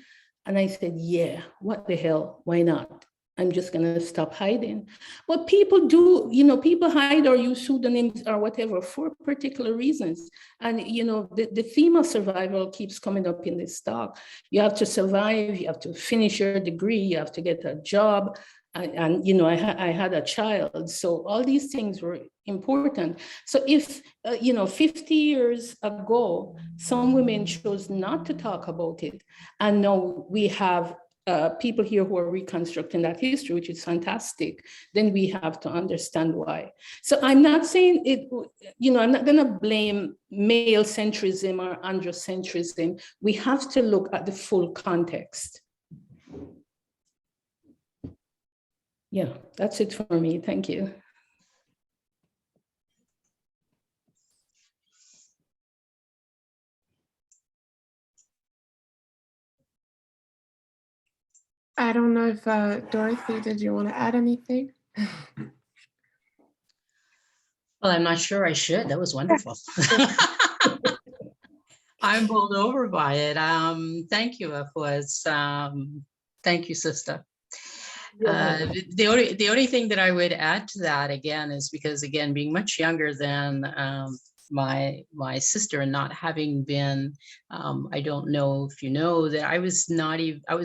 And I said, "Yeah, what the hell? Why not? I'm just going to stop hiding." But people do, people hide or use pseudonyms or whatever for particular reasons. And, the theme of survival keeps coming up in this talk. You have to survive, you have to finish your degree, you have to get a job. And I had a child. So all these things were important. So if, 50 years ago, some women chose not to talk about it, and now we have people here who are reconstructing that history, which is fantastic, then we have to understand why. So I'm not saying it, I'm not going to blame male centrism or androcentrism. We have to look at the full context. Yeah, that's it for me. Thank you. I don't know if Dorothy, did you want to add anything? Well, I'm not sure I should. That was wonderful. I'm bowled over by it. Thank you, Afua. Thank you, sister. The only thing that I would add to that, again, is because, again, being much younger than my sister, and not having been, I don't know if you know that I was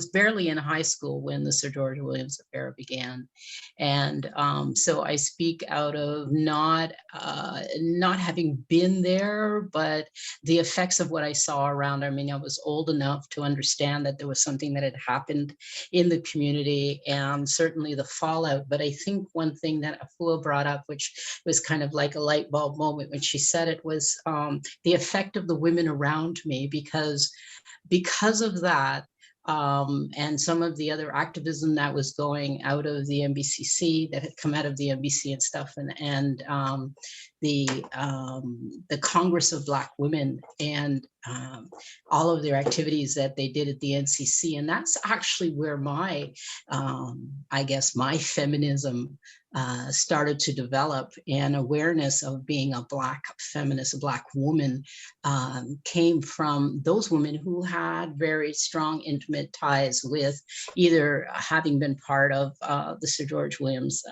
barely in high school when the Sir George Williams affair began. And so I speak out of not having been there, but the effects of what I saw around. I mean, I was old enough to understand that there was something that had happened in the community, and certainly the fallout. But I think one thing that Afua brought up, which was kind of like a light bulb moment when she said it, was the effect of the women around me, because of that, and some of the other activism that was going out of the NBCC, that had come out of the NBC and stuff, and the Congress of Black Women, and all of their activities that they did at the NCC. And that's actually where my, I guess, my feminism started to develop, and awareness of being a Black feminist, a Black woman, came from those women who had very strong, intimate ties with either having been part of the Sir George Williams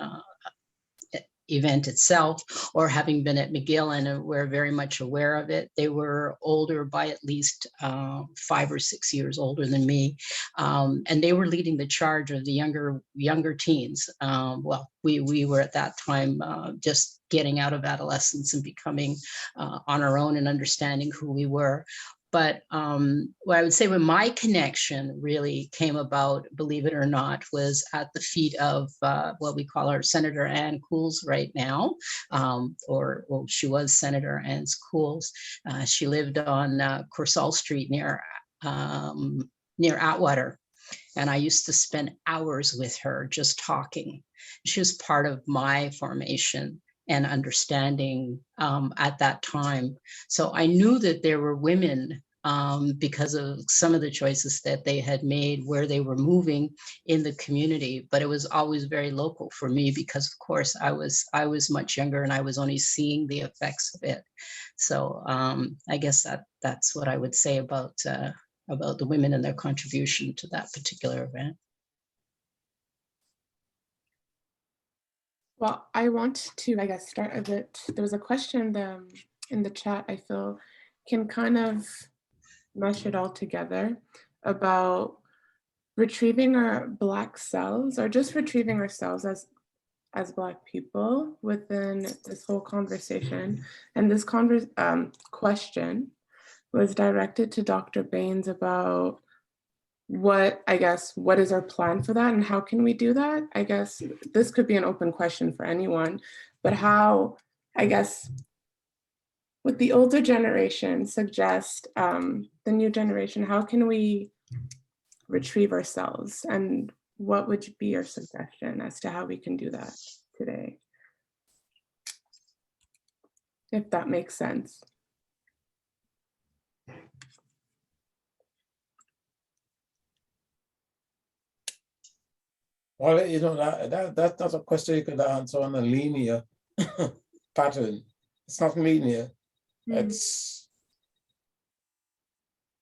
event itself, or having been at McGill, and were very much aware of it. They were older by at least 5 or 6 years older than me, and they were leading the charge of the younger teens. Well, we were at that time just getting out of adolescence and becoming on our own and understanding who we were. But what I would say when my connection really came about, believe it or not, was at the feet of what we call our Senator Ann Cools right now, or well, she was Senator Ann Cools. She lived on Coursol Street near Atwater. And I used to spend hours with her just talking. She was part of my formation and understanding at that time. So I knew that there were women because of some of the choices that they had made where they were moving in the community. But it was always very local for me because, of course, I was much younger and I was only seeing the effects of it. So I guess that's what I would say about the women and their contribution to that particular event. Well, I want to, I guess, start a bit. There was a question in the chat I feel can kind of mesh it all together about retrieving our Black selves, or just retrieving ourselves as Black people within this whole conversation. And this question was directed to Dr. Baines about what is our plan for that and how can we do that? I guess this could be an open question for anyone, but how, I guess, would the older generation suggest the new generation, how can we retrieve ourselves? And what would be your suggestion as to how we can do that today? If that makes sense. Well, you know, that's not a question you could answer on a linear pattern. It's not linear. It's,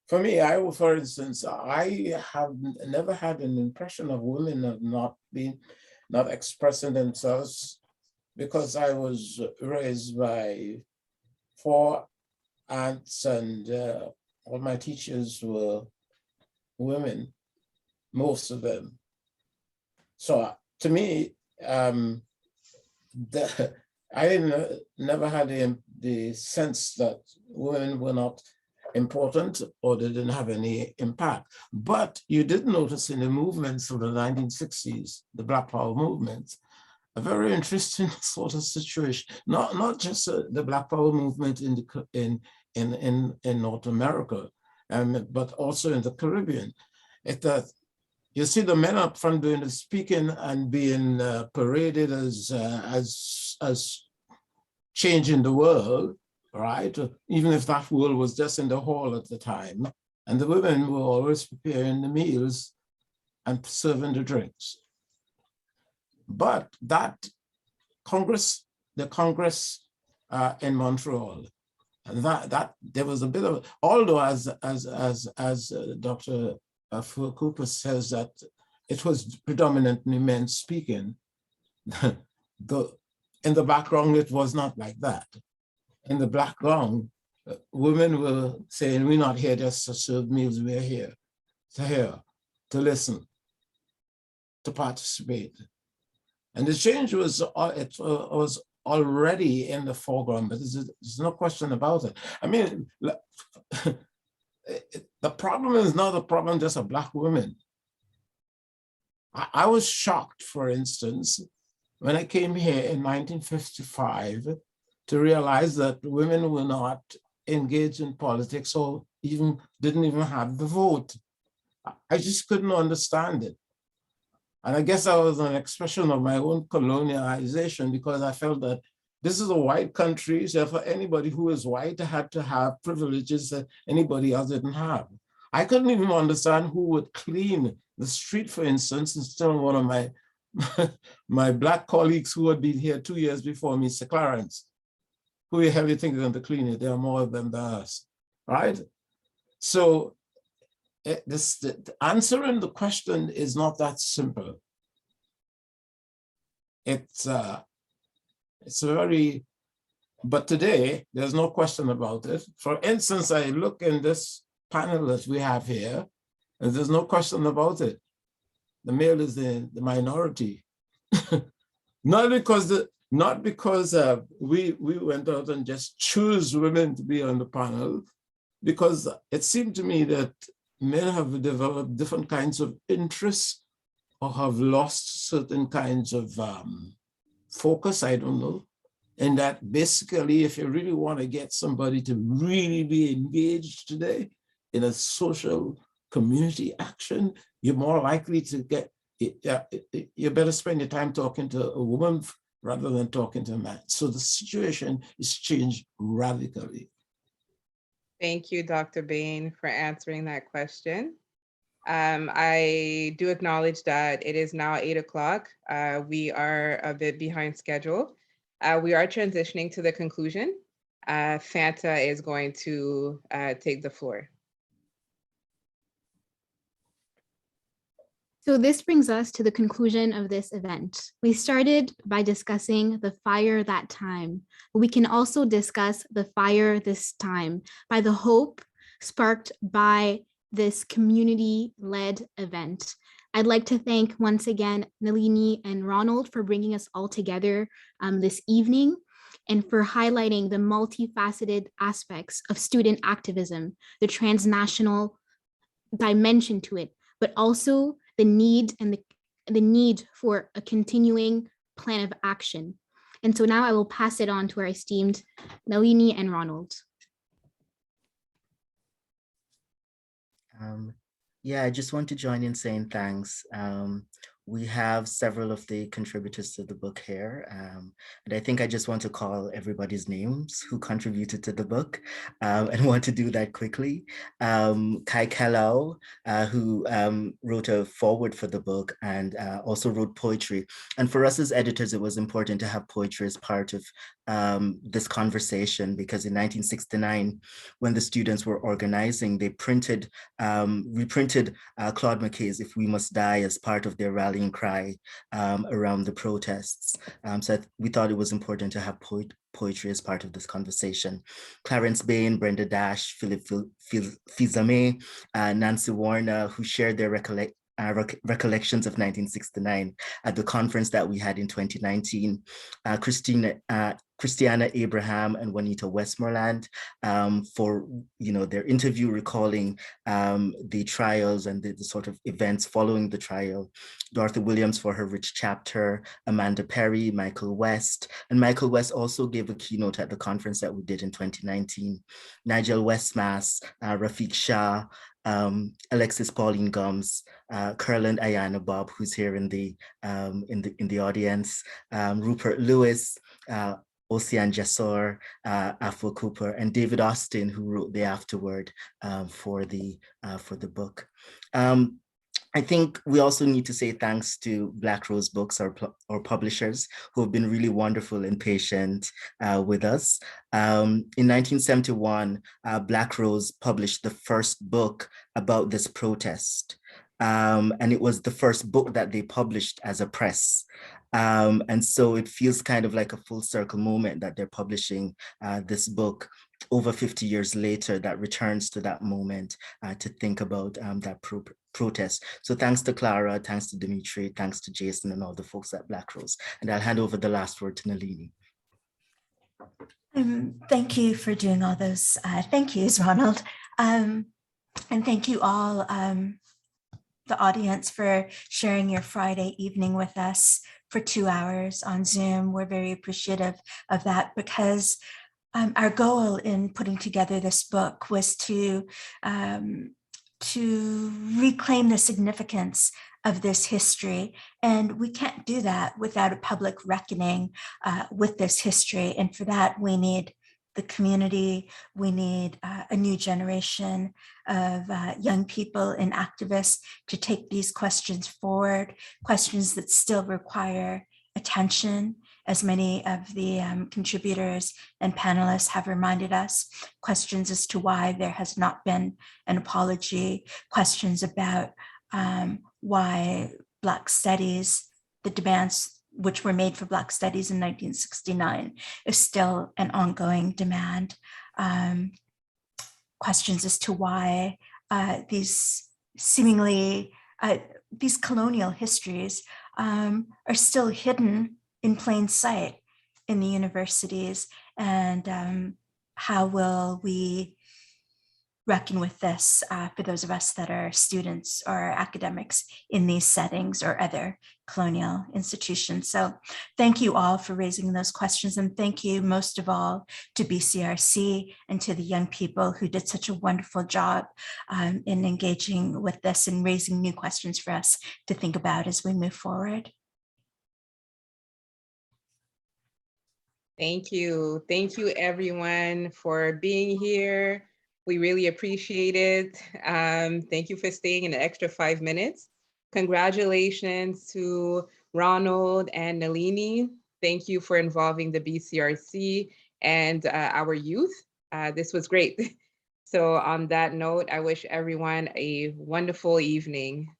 for me, for instance, I have never had an impression of women of not expressing themselves, because I was raised by 4 aunts and all my teachers were women, most of them. So to me, I never had the sense that women were not important or they didn't have any impact. But you did notice in the movements of the 1960s, the Black Power movement, a very interesting sort of situation. Not just the Black Power movement in North America, but also in the Caribbean. You see the men up front doing the speaking and being paraded as changing the world, right? Even if that world was just in the hall at the time. And the women were always preparing the meals and serving the drinks. But the Congress in Montreal, and that there was a bit of, although as Dr. Afua Cooper says that it was predominantly men speaking, in the background it was not like that. In the background, women were saying, we're not here just to serve meals, we're here to hear, to listen, to participate. And the change was already in the foreground, but there's no question about it. I mean, the problem is not a problem just of Black women. I was shocked, for instance, when I came here in 1955 to realize that women were not engaged in politics or didn't even have the vote. I just couldn't understand it. And I guess that was an expression of my own colonialization, because I felt that this is a white country, so for anybody who is white had to have privileges that anybody else didn't have. I couldn't even understand who would clean the street, for instance, and still one of my Black colleagues who had been here 2 years before me, Sir Clarence, who the hell you think is going to clean it? There are more of them than us, right? So answering the question is not that simple. It's very, but today, there's no question about it. For instance, I look in this panel that we have here, and there's no question about it. The male is the minority. Not because we went out and just choose women to be on the panel, because it seemed to me that men have developed different kinds of interests or have lost certain kinds of focus, I don't know. And that basically, if you really want to get somebody to really be engaged today in a social community action, you're more likely to get, you better spend your time talking to a woman rather than talking to a man. So the situation is changed radically. Thank you, Dr. Bain, for answering that question. I do acknowledge that it is now 8 o'clock. We are a bit behind schedule. We are transitioning to the conclusion. Fanta is going to take the floor. So this brings us to the conclusion of this event. We started by discussing the fire that time. We can also discuss the fire this time by the hope sparked by this community-led event. I'd like to thank once again Nalini and Ronald for bringing us all together this evening and for highlighting the multifaceted aspects of student activism, the transnational dimension to it, but also the need and the need for a continuing plan of action. And so now I will pass it on to our esteemed Nalini and Ronald. Yeah, I just want to join in saying thanks. We have several of the contributors to the book here, and I think I just want to call everybody's names who contributed to the book, and want to do that quickly. Kai Kellau, who wrote a foreword for the book and also wrote poetry. And for us as editors, it was important to have poetry as part of this conversation, because in 1969, when the students were organizing, they reprinted Claude McKay's "If We Must Die" as part of their rallying cry around the protests. So we thought it was important to have poetry as part of this conversation. Clarence Bain, Brenda Dash, Philippe Fils-Aimé, Nancy Warner, who shared their recollections of 1969 at the conference that we had in 2019. Christiana Abraham and Juanita Westmoreland for their interview recalling the trials and the sort of events following the trial. Dorothy Williams for her rich chapter, Amanda Perry, Michael West, and Michael West also gave a keynote at the conference that we did in 2019. Nigel Westmass, Rafiq Shah, Alexis Pauline Gums, Curland Ayana Bob, who's here in the audience, Rupert Lewis, Ocean Jasor, Afua Cooper, and David Austin, who wrote the afterword for the book. I think we also need to say thanks to Black Rose Books, our publishers, who have been really wonderful and patient with us. In 1971, Black Rose published the first book about this protest. And it was the first book that they published as a press. And so it feels kind of like a full circle moment that they're publishing this book over 50 years later that returns to that moment to think about that protest. So thanks to Clara, thanks to Dimitri, thanks to Jason and all the folks at Black Rose. And I'll hand over the last word to Nalini. Thank you for doing all those thank yous, Ronald. And thank you all, the audience, for sharing your Friday evening with us for 2 hours on Zoom. We're very appreciative of that, because our goal in putting together this book was to reclaim the significance of this history. And we can't do that without a public reckoning with this history. And for that, we need the community, we need a new generation of young people and activists to take these questions forward, questions that still require attention, as many of the contributors and panelists have reminded us, questions as to why there has not been an apology, questions about why Black studies, the demands which were made for Black studies in 1969 is still an ongoing demand. Questions as to why these seemingly, these colonial histories are still hidden in plain sight in the universities, and how will we reckon with this for those of us that are students or academics in these settings or other colonial institutions. So thank you all for raising those questions, and thank you most of all to BCRC and to the young people who did such a wonderful job in engaging with this and raising new questions for us to think about as we move forward. Thank you. Thank you everyone for being here. We really appreciate it. Thank you for staying an extra 5 minutes. Congratulations to Ronald and Nalini. Thank you for involving the BCRC and our youth. This was great. So on that note, I wish everyone a wonderful evening.